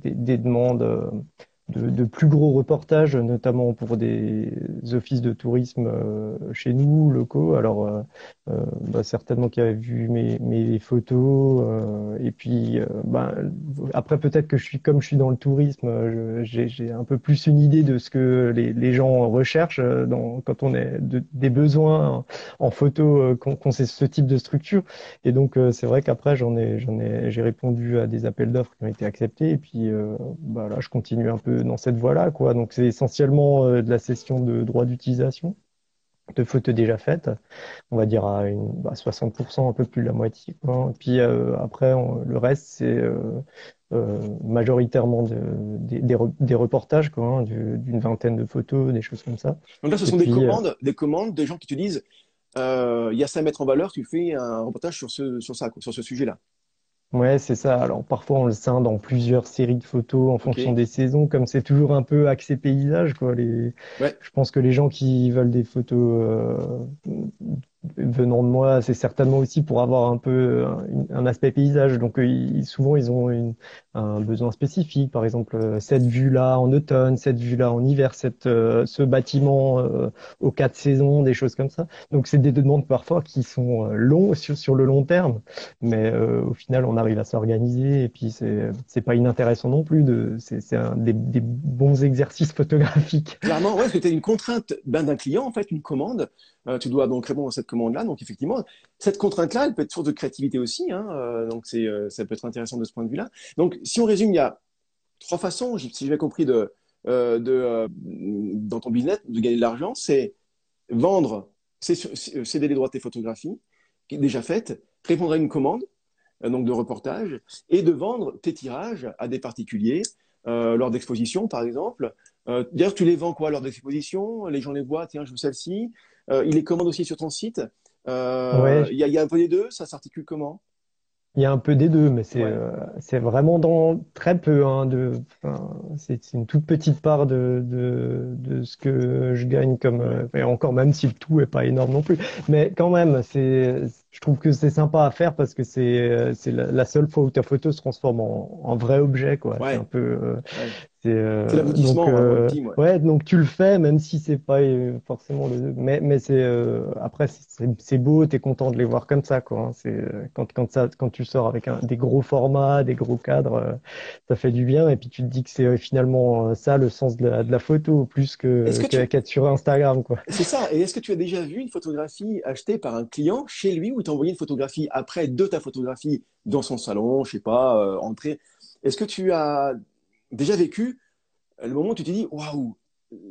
des demandes de plus gros reportages, notamment pour des offices de tourisme chez nous, locaux. Alors, certainement qui avaient vu mes photos. Et puis, après, peut-être que comme je suis dans le tourisme, j'ai un peu plus une idée de ce que les gens recherchent quand on est des besoins en photo, qu'on sait ce type de structure. Et donc, c'est vrai qu'après, j'ai répondu à des appels d'offres qui ont été acceptés. Et puis, là, je continue un peu dans cette voie-là, quoi. Donc, c'est essentiellement de la cession de droits d'utilisation, de photos déjà faites, on va dire à 60%, un peu plus de la moitié, quoi. Et puis après, le reste, c'est majoritairement des reportages, quoi, hein, d'une vingtaine de photos, des choses comme ça. Donc là, ce Et sont puis, des commandes, des gens qui te disent, il y a ça à mettre en valeur, tu fais un reportage sur ce sujet-là. ouais, c'est ça. Alors parfois on le scinde en plusieurs séries de photos en fonction OK. des saisons, comme c'est toujours un peu axé paysage, quoi. Ouais. Je pense que les gens qui veulent des photos venant de moi, c'est certainement aussi pour avoir un peu un aspect paysage. Donc souvent ils ont un besoin spécifique. Par exemple, cette vue-là en automne, cette vue-là en hiver, ce bâtiment aux 4 saisons, des choses comme ça. Donc c'est des demandes parfois qui sont longs sur le long terme, mais au final on arrive à s'organiser et puis c'est pas inintéressant non plus. C'est des bons exercices photographiques. Clairement, ouais, parce que tu as une contrainte d'un client, en fait, une commande. Tu dois donc répondre à cette commande-là. Donc, effectivement, cette contrainte-là, elle peut être source de créativité aussi. Hein, donc, ça peut être intéressant de ce point de vue-là. Donc, si on résume, il y a trois façons, si j'ai bien compris, dans ton business, de gagner de l'argent. C'est vendre, céder les droits de tes photographies, qui est déjà faite, répondre à une commande, donc de reportage, et de vendre tes tirages à des particuliers lors d'expositions, par exemple. D'ailleurs, tu les vends quoi lors d'expositions? Les gens les voient, tiens, je veux celle-ci. Ils les commandent aussi sur ton site. Ouais, Il y a un peu des deux, ça s'articule comment? il y a un peu des deux, mais Ouais, c'est vraiment dans très peu, hein, enfin, c'est une toute petite part de ce que je gagne comme ouais. et encore même si le tout est pas énorme non plus, mais quand même je trouve que c'est sympa à faire parce que c'est la seule fois où ta photo se transforme en vrai objet quoi. C'est un Ouais, peu ouais. c'est C'est l'aboutissement, vraiment ultime, ouais. ouais, donc tu le fais même si c'est pas forcément mais c'est après c'est beau, t'es content de les voir comme ça quoi, hein. C'est quand tu sors avec des gros formats, des gros cadres, ça fait du bien et puis tu te dis que c'est finalement ça le sens de la photo plus Est-ce que tu... qu'être sur Instagram quoi. C'est ça. Et est-ce que tu as déjà vu une photographie achetée par un client chez lui ou t'as envoyé une photographie après de ta photographie dans son salon, je sais pas, entrée? Est-ce que tu as déjà vécu le moment où tu t'es dit, waouh,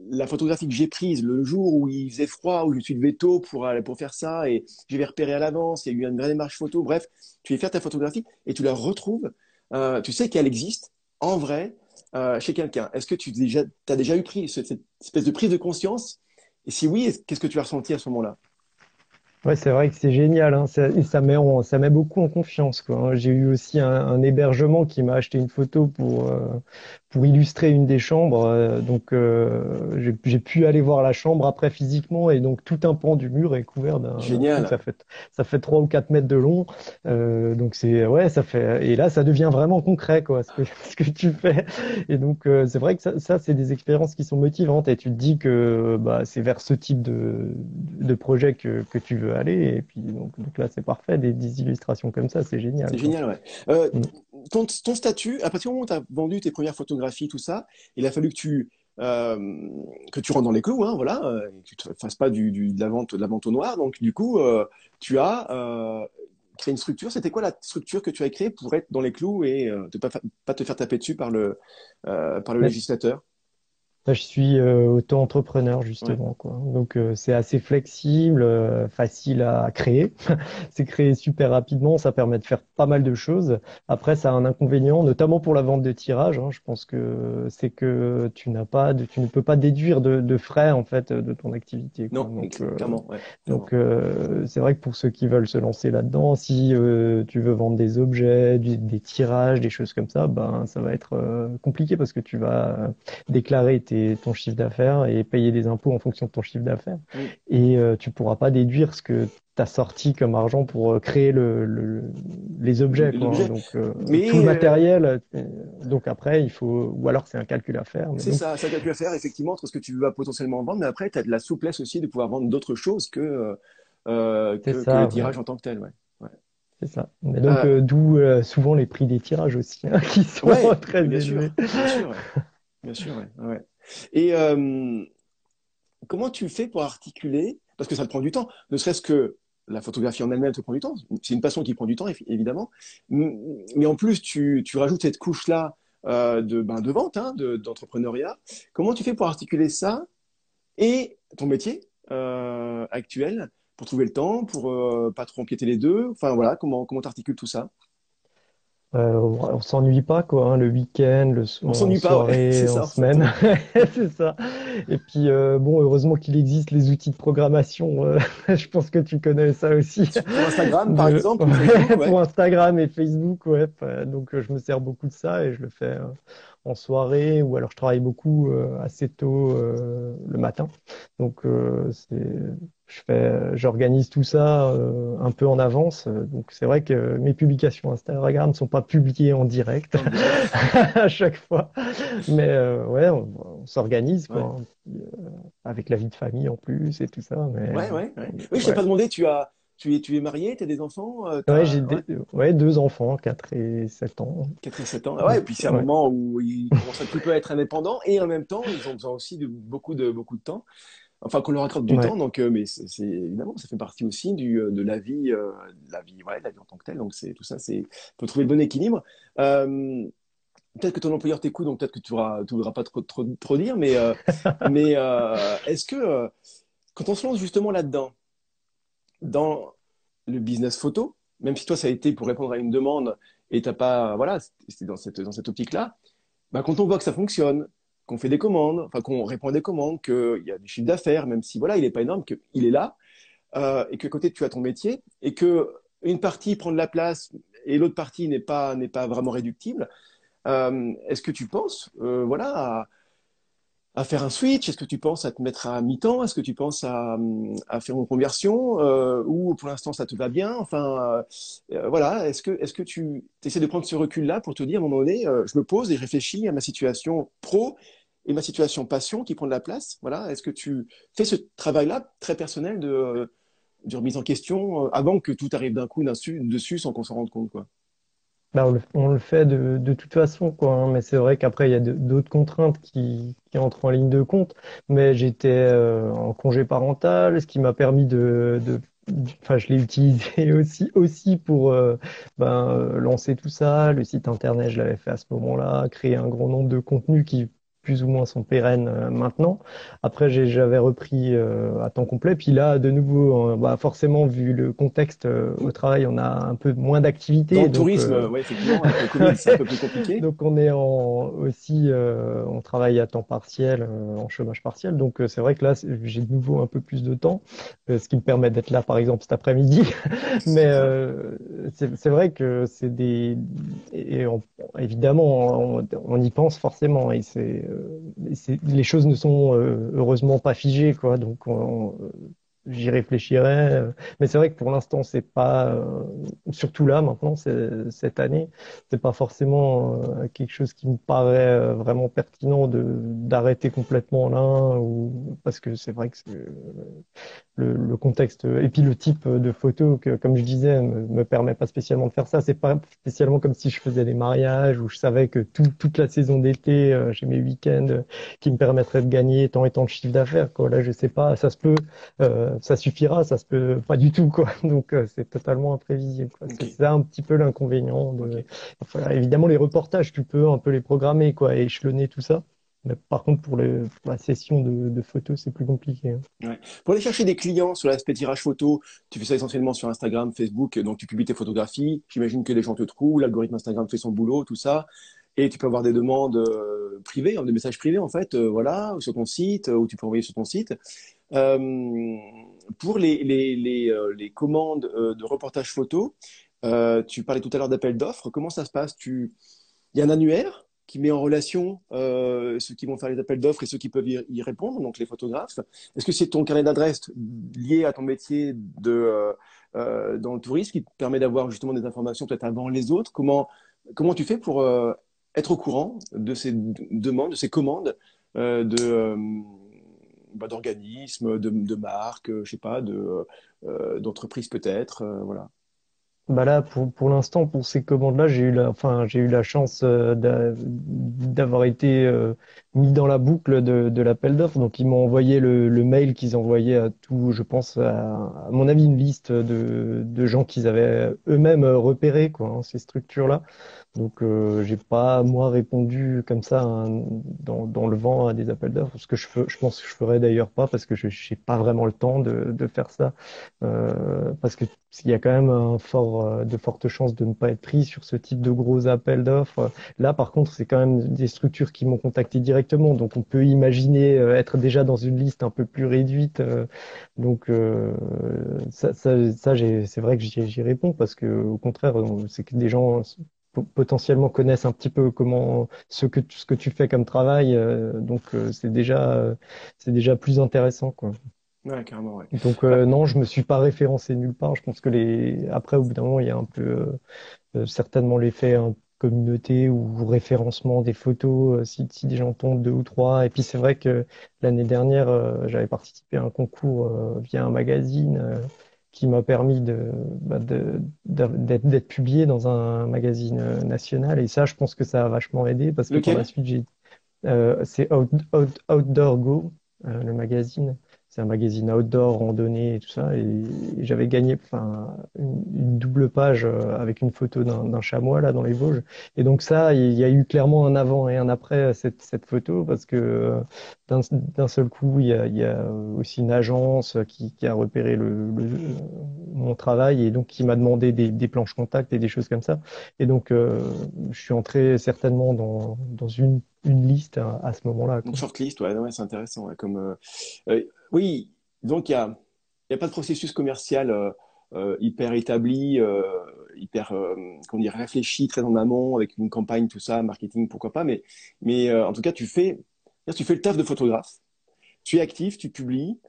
la photographie que j'ai prise le jour où il faisait froid, où je me suis levé tôt pour faire ça et j'avais repéré à l'avance, il y a eu une vraie démarche photo, bref, tu vas faire ta photographie et tu la retrouves, tu sais qu'elle existe en vrai chez quelqu'un. Est-ce que as déjà eu pris cette espèce de prise de conscience? Et si oui, qu'est-ce que tu as ressenti à ce moment-là? Ouais, c'est vrai que c'est génial, hein. Et ça met beaucoup en confiance, quoi, hein. J'ai eu aussi un hébergement qui m'a acheté une photo pour illustrer une des chambres. Donc, j'ai pu aller voir la chambre après physiquement et donc tout un pan du mur est couvert d'un trou. Génial. Ça fait 3 ou 4 mètres de long. Donc ouais, et là, ça devient vraiment concret, quoi, ce que tu fais. Et donc, c'est vrai que ça, c'est des expériences qui sont motivantes et tu te dis que bah, c'est vers ce type de projet que tu veux aller. Et puis, donc là, c'est parfait. Des illustrations comme ça, c'est génial, C'est quoi. génial, ouais. Euh, Mm. ton statut, à partir du moment où tu as vendu tes premières photographies, tout ça, il a fallu que tu rentres dans les clous, hein, voilà, que tu ne fasses pas de la vente au noir. Donc, du coup, tu as créé une structure. C'était quoi la structure que tu as créée pour être dans les clous et ne pas te faire taper dessus par le législateur? Là, je suis auto-entrepreneur Ouais. justement, quoi. Donc c'est assez flexible, facile à créer. C'est créé super rapidement, ça permet de faire pas mal de choses. Après, ça a un inconvénient, notamment pour la vente de tirage, hein. Je pense que c'est que tu ne peux pas déduire de frais en fait de ton activité, quoi. Non, mais clairement, ouais, clairement. C'est vrai que pour ceux qui veulent se lancer là-dedans, si tu veux vendre des objets, des tirages, des choses comme ça, ben ça va être compliqué parce que tu vas déclarer ton chiffre d'affaires et payer des impôts en fonction de ton chiffre d'affaires. Mm. Et tu pourras pas déduire ce que tu as sorti comme argent pour créer les objets, quoi, hein. L'objet. Donc tout le Mais matériel. Donc après, il faut, ou alors c'est un calcul à faire. Mais c'est donc ça, c'est un calcul à faire effectivement entre ce que tu vas potentiellement vendre, mais après, tu as de la souplesse aussi de pouvoir vendre d'autres choses c'est que le ça, ouais, tirage en tant que tel. Ouais, ouais. c'est ça. Mais donc Euh, d'où souvent les prix des tirages aussi, hein, qui sont ouais, très bien élevés. sûr, bien sûr, ouais, bien sûr, ouais, ouais. Et comment tu fais pour articuler, parce que ça te prend du temps, ne serait-ce que la photographie en elle-même te prend du temps, c'est une passion qui prend du temps, évidemment, mais en plus, tu rajoutes cette couche-là de vente, hein, d'entrepreneuriat. Comment tu fais pour articuler ça et ton métier actuel pour trouver le temps, pour pas trop empiéter les deux. Enfin voilà, comment t'articules tout ça? On s'ennuie pas, quoi, hein, le week-end, On en s'ennuie pas, ouais, c'est soirée, en ça en fait. semaine. C'est ça. Et puis, bon, heureusement qu'il existe les outils de programmation. Je pense que tu connais ça aussi. Pour Instagram par exemple ou Facebook, Pour ouais. Instagram et Facebook, ouais. Donc, je me sers beaucoup de ça et je le fais en soirée ou alors je travaille beaucoup assez tôt le matin. Donc j'organise tout ça un peu en avance. Donc c'est vrai que mes publications Instagram ne sont pas publiées en direct En direct. à chaque fois, mais ouais, on s'organise Ouais. quoi, hein. Avec la vie de famille en plus et tout ça. Mais Ouais, ouais, ouais. Oui, je t'ai ouais, pas demandé, tu es marié, tu as des enfants, ouais, ouais, ouais, deux enfants, 4 et 7 ans. 4 et 7 ans. Ah ouais, et Donc puis c'est un ouais, moment où ils commencent un petit peu à être indépendants et en même temps, ils ont besoin aussi beaucoup de temps. Enfin, qu'on leur accorde du ouais. temps. Donc, mais évidemment, ça fait partie aussi de la vie, ouais, de la vie en tant que telle. Donc, c'est tout ça, faut trouver le bon équilibre. Euh, Peut-être que ton employeur t'écoute, donc peut-être que tu voudras pas trop dire, mais est-ce que quand on se lance justement là-dedans, dans le business photo, même si toi ça a été pour répondre à une demande et t'as pas, voilà, c'était dans cette optique-là, bah, quand on voit que ça fonctionne, qu'on fait des commandes, enfin qu'on répond à des commandes, qu'il y a du chiffre d'affaires, même si voilà, il n'est pas énorme, qu'il est là, et que à côté tu as ton métier, et que une partie prend de la place et l'autre partie n'est pas vraiment réductible, est-ce que tu penses, voilà, à faire un switch? Est-ce que tu penses à te mettre à mi-temps? Est-ce que tu penses à faire une conversion? Ou pour l'instant ça te va bien? Enfin, voilà. Est-ce que tu essaies de prendre ce recul-là pour te dire à un moment donné, je me pose et je réfléchis à ma situation pro et ma situation passion qui prend de la place? Voilà. Est-ce que tu fais ce travail-là très personnel de remise en question avant que tout arrive d'un coup dessus sans qu'on s'en rende compte, quoi? Bah, on le fait de toute façon, quoi, hein. Mais c'est vrai qu'après, il y a d'autres contraintes qui entrent en ligne de compte. Mais j'étais en congé parental, ce qui m'a permis enfin, je l'ai utilisé aussi pour lancer tout ça. Le site internet, je l'avais fait à ce moment-là, créer un grand nombre de contenus qui plus ou moins sont pérennes maintenant. Après, j'avais repris à temps complet. Puis là, de nouveau, forcément, vu le contexte au travail, on a un peu moins Dans d'activité. le tourisme, ouais, effectivement, avec le Covid, c'est un peu plus compliqué. Donc on est aussi, on travaille à temps partiel, en chômage partiel. Donc c'est vrai que là, j'ai de nouveau un peu plus de temps, ce qui me permet d'être là, par exemple, cet après-midi. Mais Super. c'est vrai que c'est évidemment, on y pense forcément. Les choses ne sont heureusement pas figées, quoi. Donc j'y réfléchirai. Mais c'est vrai que pour l'instant, c'est pas, surtout là maintenant, cette année, c'est pas forcément quelque chose qui me paraît vraiment pertinent d'arrêter complètement l'un ou parce que c'est vrai que le contexte et puis le type de photo que, comme je disais, me permet pas spécialement de faire ça. C'est pas spécialement comme si je faisais des mariages où je savais que toute la saison d'été, j'ai mes week-ends qui me permettraient de gagner tant et tant de chiffre d'affaires, quoi. Là, je sais pas, ça se peut, ça suffira, ça se peut pas du tout, quoi. Donc, c'est totalement imprévisible, quoi. Ok, C'est ça un petit peu l'inconvénient ok. enfin, évidemment, les reportages, tu peux un peu les programmer, quoi, et échelonner tout ça. Mais par contre, pour la session de photos, c'est plus compliqué, hein. Ouais. Pour aller chercher des clients sur l'aspect tirage photo, tu fais ça essentiellement sur Instagram, Facebook, donc tu publies tes photographies. J'imagine que les gens te trouvent, l'algorithme Instagram fait son boulot, tout ça. Et tu peux avoir des demandes privées, hein, des messages privés en fait, voilà, sur ton site, ou tu peux envoyer sur ton site. Euh, pour les commandes de reportage photo, tu parlais tout à l'heure d'appel d'offres. Comment ça se passe? Il y a un annuaire qui met en relation ceux qui vont faire les appels d'offres et ceux qui peuvent y répondre, donc les photographes. Est-ce que c'est ton carnet d'adresse lié à ton métier dans le tourisme qui te permet d'avoir justement des informations peut-être avant les autres? Comment tu fais pour être au courant de ces demandes, de ces commandes d'organismes, de marques, je sais pas, d'entreprises peut-être, voilà. Bah là, pour l'instant, pour ces commandes-là, j'ai eu la chance d'avoir été mis dans la boucle de l'appel d'offres. Donc, ils m'ont envoyé le mail qu'ils envoyaient à tout, je pense, à mon avis, une liste de gens qu'ils avaient eux-mêmes repérés, quoi, hein, ces structures-là. Donc, j'ai pas, moi, répondu comme ça hein, dans le vent à des appels d'offres. Ce que je pense que je ferais d'ailleurs pas parce que je n'ai pas vraiment le temps de faire ça. Parce que il y a quand même de fortes chances de ne pas être pris sur ce type de gros appels d'offres. Là, par contre, c'est quand même des structures qui m'ont contacté directement. Donc, on peut imaginer être déjà dans une liste un peu plus réduite. Donc, c'est vrai que j'y réponds parce que, au contraire, c'est que des gens potentiellement connaissent un petit peu comment ce que tu fais comme travail, donc c'est déjà plus intéressant, quoi. Ouais, carrément, ouais. Donc Bah, non, je me suis pas référencé nulle part. Je pense que les après au bout d'un moment, il y a un peu certainement l'effet hein, communauté ou référencement des photos si des gens tombent deux ou trois. Et puis c'est vrai que l'année dernière, j'avais participé à un concours via un magazine qui m'a permis d'être publié dans un magazine national. Et ça, je pense que ça a vachement aidé parce que par la lequel? suite, c'est Outdoor Go, le magazine. C'est un magazine outdoor, randonnée et tout ça. Et j'avais gagné enfin, une double page avec une photo d'un chamois là dans les Vosges. Et donc ça, il y a eu clairement un avant et un après cette photo parce que d'un seul coup, il y a aussi une agence qui a repéré mon travail et donc qui m'a demandé des planches contact et des choses comme ça. Et donc, je suis entré certainement dans une liste à ce moment-là, Une quoi. shortlist, ouais, ouais, c'est intéressant. Ouais, oui, donc il y a pas de processus commercial hyper établi, hyper comment dire, réfléchi, très en amont, avec une campagne, tout ça, marketing, pourquoi pas. Mais en tout cas, tu fais le taf de photographe. Tu es actif, tu publies,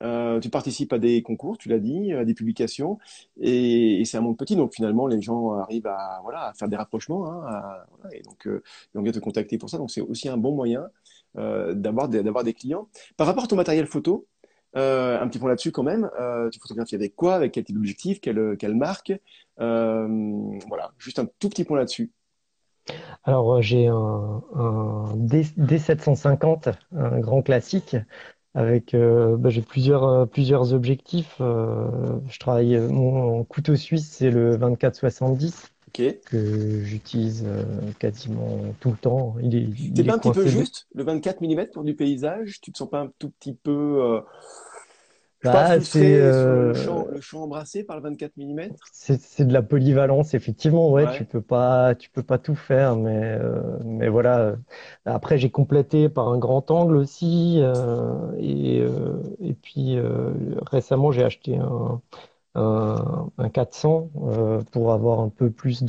tu participes à des concours, tu l'as dit, à des publications, et c'est un monde petit, donc finalement les gens arrivent à voilà à faire des rapprochements, hein, voilà, et donc ils vont bien te contacter pour ça. Donc c'est aussi un bon moyen d'avoir des clients. Par rapport à ton matériel photo, un petit point là-dessus quand même. Tu photographies avec quoi, avec quel type d'objectif, quelle marque, voilà, juste un tout petit point là-dessus. Alors, j'ai un D750, un grand classique, avec, j'ai plusieurs objectifs. Je travaille, mon couteau suisse, c'est le 24-70 Ok. que j'utilise quasiment tout le temps. T'es Il est pas un petit peu coincé. juste, le 24 mm pour du paysage? Tu te sens pas un tout petit peu je sais pas, Bah, frustré sur le champ embrassé par le 24 mm? c'est de la polyvalence, effectivement. Ouais, Ouais, tu peux pas tout faire, mais voilà. Après, j'ai complété par un grand angle aussi, et puis récemment, j'ai acheté un 400 pour avoir un peu plus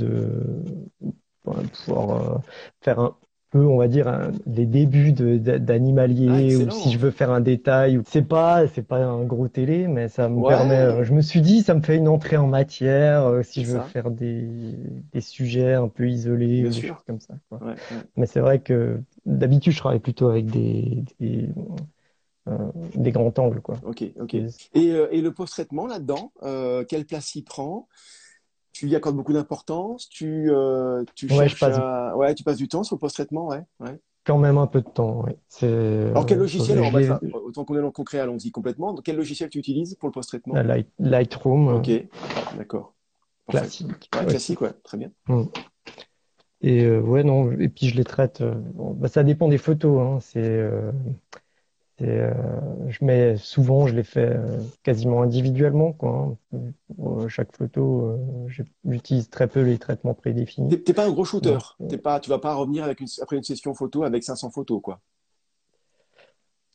pour pouvoir faire un peu, on va dire, les débuts ah, d'animalier ou si excellent. je veux faire un détail. C'est pas un gros télé, mais ça me permet. Je Ouais, me suis dit, ça me fait une entrée en matière c'est si je veux ça, faire des sujets un peu isolés bien ou des choses sûr. comme ça, quoi. Ouais, ouais. Mais c'est vrai que d'habitude, je travaille plutôt avec des grands angles, quoi. Ok, ok. Et- Et le post-traitement là-dedans, quelle place il prend? Tu y accordes beaucoup d'importance? Tu Ouais, je cherches passe à... Ouais, tu passes du temps sur le post-traitement, ouais, ouais. quand même un peu de temps. Ouais. Alors, quel logiciel, on Je va l'ai être, autant qu'on est dans le concret, allons-y complètement. Quel logiciel tu utilises pour le post-traitement? Lightroom Ok, d'accord. Parfait. classique Ouais, aussi. classique, ouais, très bien. Mm. Et ouais, non, et puis je les traite. Ça dépend des photos. Hein, je les fais quasiment individuellement, quoi. Hein. Pour chaque photo, j'utilise très peu les traitements prédéfinis. T'es pas un gros shooter. Donc, Tu vas pas revenir avec après une session photo avec 500 photos, quoi.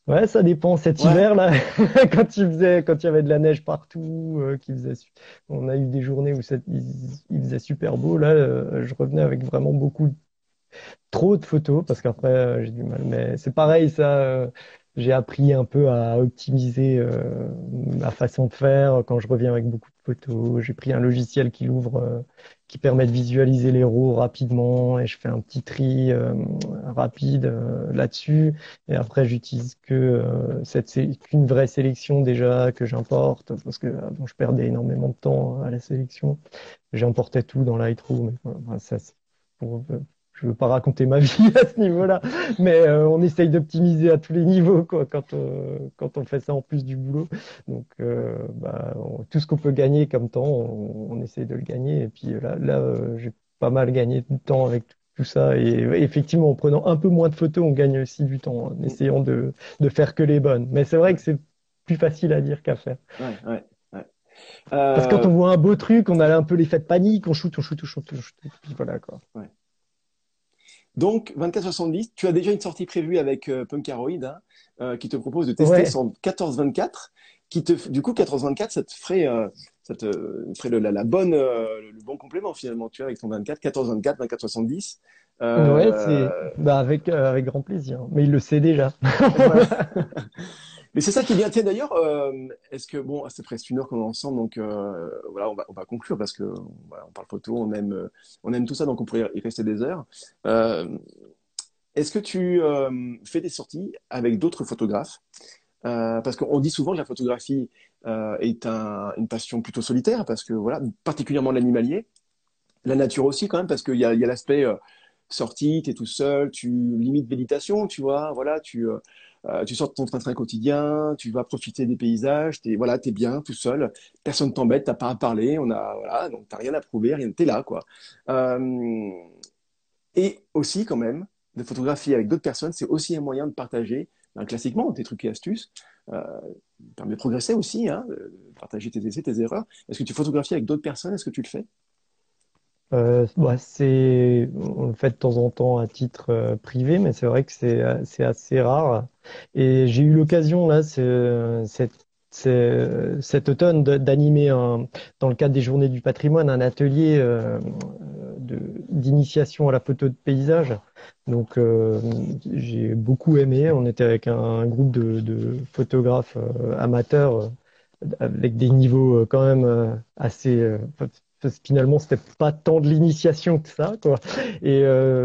ouais, ça dépend. Cet Ouais, hiver là, quand il y avait de la neige partout, on a eu des journées où il faisait super beau. Là, je revenais avec vraiment trop de photos parce qu'après j'ai du mal. Mais c'est pareil, ça. J'ai appris un peu à optimiser ma façon de faire quand je reviens avec beaucoup de photos. J'ai pris un logiciel qui permet de visualiser les RAW rapidement et je fais un petit tri rapide là-dessus. Et après, j'utilise que qu'une vraie sélection déjà que j'importe parce que avant je perdais énormément de temps à la sélection. J'importais tout dans Lightroom. Et voilà. Enfin, ça, pour, je veux pas raconter ma vie à ce niveau-là, mais on essaye d'optimiser à tous les niveaux quoi, quand on fait ça en plus du boulot. Donc, tout ce qu'on peut gagner comme temps, on essaye de le gagner. Et puis j'ai pas mal gagné du temps avec tout ça. Et effectivement, en prenant un peu moins de photos, on gagne aussi du temps, en essayant de faire que les bonnes. Mais c'est vrai que ouais, c'est plus facile à dire qu'à faire. ouais, ouais, ouais. Parce que quand on Euh, voit un beau truc, on a un peu l'effet de panique, on shoot, et puis voilà quoi. ouais. Donc, 24-70, tu as déjà une sortie prévue avec Punkaroid, hein, qui te propose de tester Ouais, son 14-24. Du coup, 14-24, ça te ferait la bonne, le bon complément finalement, tu vois, avec ton 24, 14-24, 24-70. Ouais, Euh, bah avec grand plaisir. Mais il le sait déjà. voilà. Mais c'est ça qui est bien. Tiens, d'ailleurs, est-ce que, bon, c'est presque une heure qu'on est ensemble, donc voilà, on va conclure parce que voilà, on parle photo, on aime tout ça, donc on pourrait y rester des heures. Euh, Est-ce que tu fais des sorties avec d'autres photographes? Parce qu'on dit souvent que la photographie est une passion plutôt solitaire, parce que voilà, particulièrement l'animalier, la nature aussi quand même, parce qu'il y a l'aspect sortie, tu es tout seul, tu limites méditation, tu vois, voilà, tu sors de ton train-train quotidien, tu vas profiter des paysages, voilà, t'es bien tout seul, personne t'embête, t'as pas à parler, voilà, donc t'as rien à prouver, rien, t'es là, quoi. Euh, et aussi, quand même, de photographier avec d'autres personnes, c'est aussi un moyen de partager, classiquement, tes trucs et astuces. Euh, permet de progresser aussi, hein, de partager tes essais, tes erreurs. Est-ce que tu photographies avec d'autres personnes? Est-ce que tu le fais? Bah, on le fait de temps en temps à titre privé, mais c'est vrai que c'est assez rare. Et j'ai eu l'occasion là, cet automne, d'animer dans le cadre des Journées du patrimoine, un atelier d'initiation à la photo de paysage. Donc, j'ai beaucoup aimé. On était avec un groupe de photographes amateurs avec des niveaux quand même assez. Finalement, c'était pas tant de l'initiation que ça, quoi. Et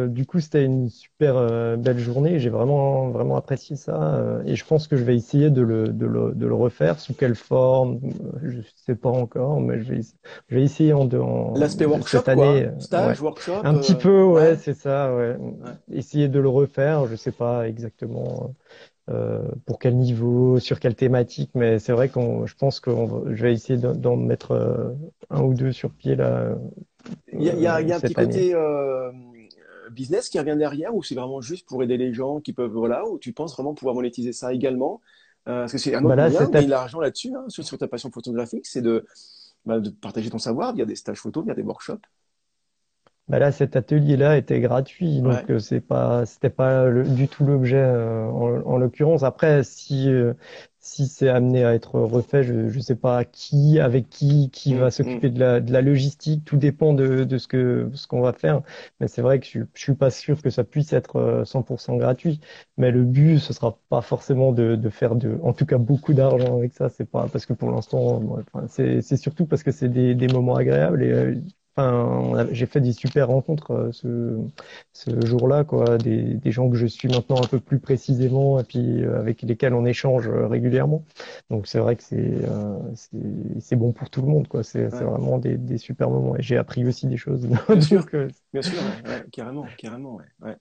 du coup, c'était une super belle journée. J'ai vraiment apprécié ça. Et je pense que je vais essayer de le refaire. Sous quelle forme, je sais pas encore, mais je vais essayer L'aspect workshop, cette quoi, année. hein. Ouais. Stage, workshop, Un petit peu, ouais, ouais, c'est ça, ouais. ouais. Essayer de le refaire. Je sais pas exactement pour quel niveau, sur quelle thématique, mais c'est vrai je pense que je vais essayer d'en mettre un ou deux sur pied là Il y a un petit cette année. côté business qui revient derrière, ou c'est vraiment juste pour aider les gens qui peuvent, voilà, ou tu penses vraiment pouvoir monétiser ça également? Parce que c'est un Bah autre là, moyen de gagner de l'argent là-dessus, hein, sur ta passion photographique, c'est de partager ton savoir via des stages photo, via des workshops. Bah là, cet atelier-là était gratuit, Ouais. donc c'était pas du tout l'objet en l'occurrence. Après, si c'est amené à être refait, je sais pas qui va Mm, mm. s'occuper de la logistique. Tout dépend de ce qu'on va faire. Mais c'est vrai que je suis pas sûr que ça puisse être 100% gratuit. Mais le but, ce sera pas forcément de faire en tout cas beaucoup d'argent avec ça. C'est pas parce que pour l'instant, bon, enfin, c'est surtout parce que c'est des moments agréables et enfin, j'ai fait des super rencontres ce jour-là, quoi, des gens que je suis maintenant un peu plus précisément et puis avec lesquels on échange régulièrement. Donc c'est vrai que c'est bon pour tout le monde, quoi. C'est Ouais. vraiment des super moments et j'ai appris aussi des choses. Donc Bien sûr, ouais, ouais, carrément, carrément, ouais,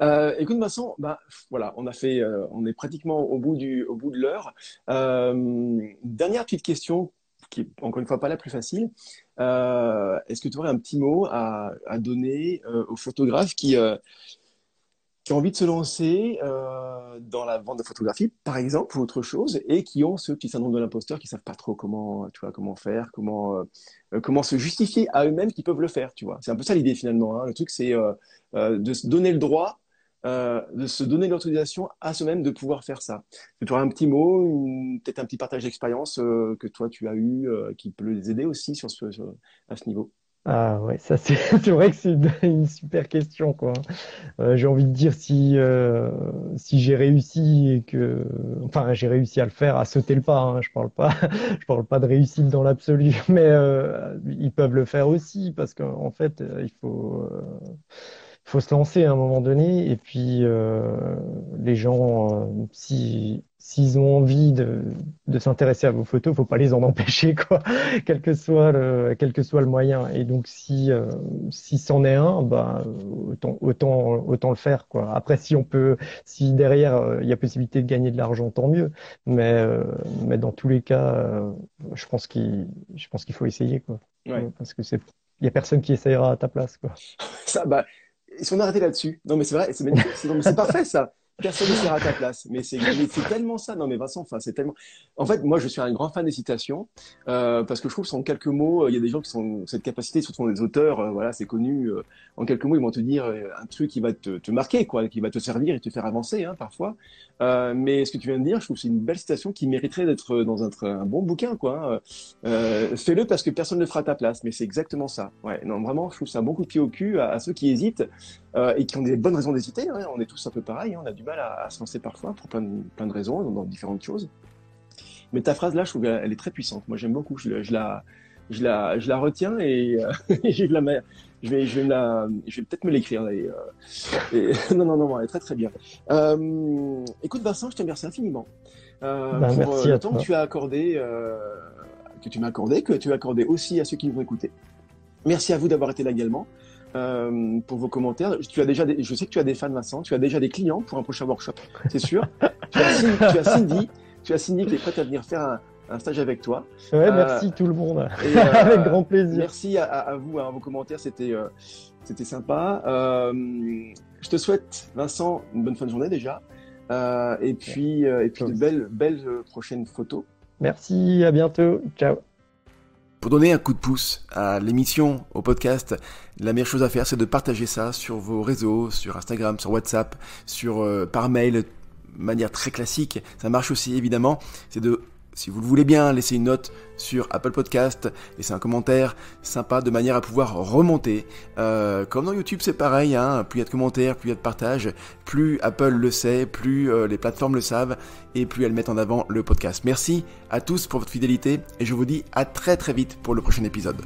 ouais. Écoute, Vincent, bah, voilà, on est pratiquement au bout de l'heure. Dernière petite question, qui est encore une fois pas la plus facile. Est-ce que tu aurais un petit mot à donner aux photographes qui ont envie de se lancer dans la vente de photographie, par exemple, ou autre chose, et qui ont ce petit syndrome de l'imposteur, qui savent pas trop comment, tu vois, comment faire, comment se justifier à eux-mêmes qu'ils peuvent le faire, tu vois. C'est un peu ça l'idée finalement, hein. Le truc, c'est de se donner le droit, de se donner l'autorisation à soi-même de pouvoir faire ça. Tu aurais un petit mot, peut-être un petit partage d'expérience que toi tu as eu, qui peut les aider aussi à ce niveau. ah ouais, ça c'est c'est vrai que c'est une super question, quoi. J'ai envie de dire si j'ai réussi et que enfin j'ai réussi à le faire, à sauter le pas, hein. Je parle pas je parle pas de réussite dans l'absolu, mais ils peuvent le faire aussi parce qu'en fait il faut se lancer à un moment donné et puis les gens s'ils ont envie de s'intéresser à vos photos, faut pas les en empêcher, quoi, quel que soit le moyen. Et donc si c'en est un, bah autant le faire, quoi. Après, si derrière il y a possibilité de gagner de l'argent, tant mieux. Mais dans tous les cas, je pense qu'il faut essayer, quoi. Ouais. Parce que il y a personne qui essayera à ta place, quoi. Ça, bah, si on arrêtait là-dessus. Non, mais c'est vrai, c'est magnifique. Non, mais c'est parfait, ça. personne ne sera à ta place. Mais c'est tellement ça. Non, mais Vincent, enfin, c'est tellement. En fait, moi, je suis un grand fan des citations parce que je trouve que en quelques mots, il y a des gens qui ont cette capacité, surtout les auteurs. Voilà, c'est connu. En quelques mots, ils vont te dire un truc qui va te marquer, quoi, qui va te servir et te faire avancer, hein, parfois. Mais ce que tu viens de dire, je trouve que c'est une belle citation qui mériterait d'être dans un bon bouquin, quoi. Fais-le parce que personne ne le fera à ta place. Mais c'est exactement ça. Ouais, non, vraiment, je trouve ça un bon coup de pied au cul à ceux qui hésitent et qui ont des bonnes raisons d'hésiter. Hein. On est tous un peu pareil, hein. On a du mal à se lancer parfois pour plein de raisons, dans différentes choses. Mais ta phrase là, je trouve qu'elle est très puissante. Moi, j'aime beaucoup. Je la retiens et je vais peut-être me l'écrire. Non, elle est très très bien. Écoute, Vincent, je te remercie infiniment pour merci le à temps toi. que tu as accordé, que tu as accordé aussi à ceux qui nous ont écoutés. Merci à vous d'avoir été là également. Pour vos commentaires. Je sais que tu as des fans, Vincent. Tu as déjà des clients pour un prochain workshop, c'est sûr. Tu as Cindy qui est prête à venir faire un stage avec toi. Ouais, merci tout le monde. Et, Avec grand plaisir. Merci à vous, à vos commentaires. C'était sympa. Je te souhaite, Vincent, une bonne fin de journée déjà. Et puis de belles prochaines photos. Merci, à bientôt. Ciao. Pour donner un coup de pouce à l'émission, au podcast, la meilleure chose à faire, c'est de partager ça sur vos réseaux, sur Instagram, sur WhatsApp, par mail, de manière très classique. Ça marche aussi, évidemment. C'est de, si vous le voulez bien, laisser une note sur Apple Podcast, laisser un commentaire sympa de manière à pouvoir remonter. Comme dans YouTube, c'est pareil, hein. Plus il y a de commentaires, plus il y a de partages, plus Apple le sait, plus les plateformes le savent et plus elles mettent en avant le podcast. Merci à tous pour votre fidélité et je vous dis à très très vite pour le prochain épisode.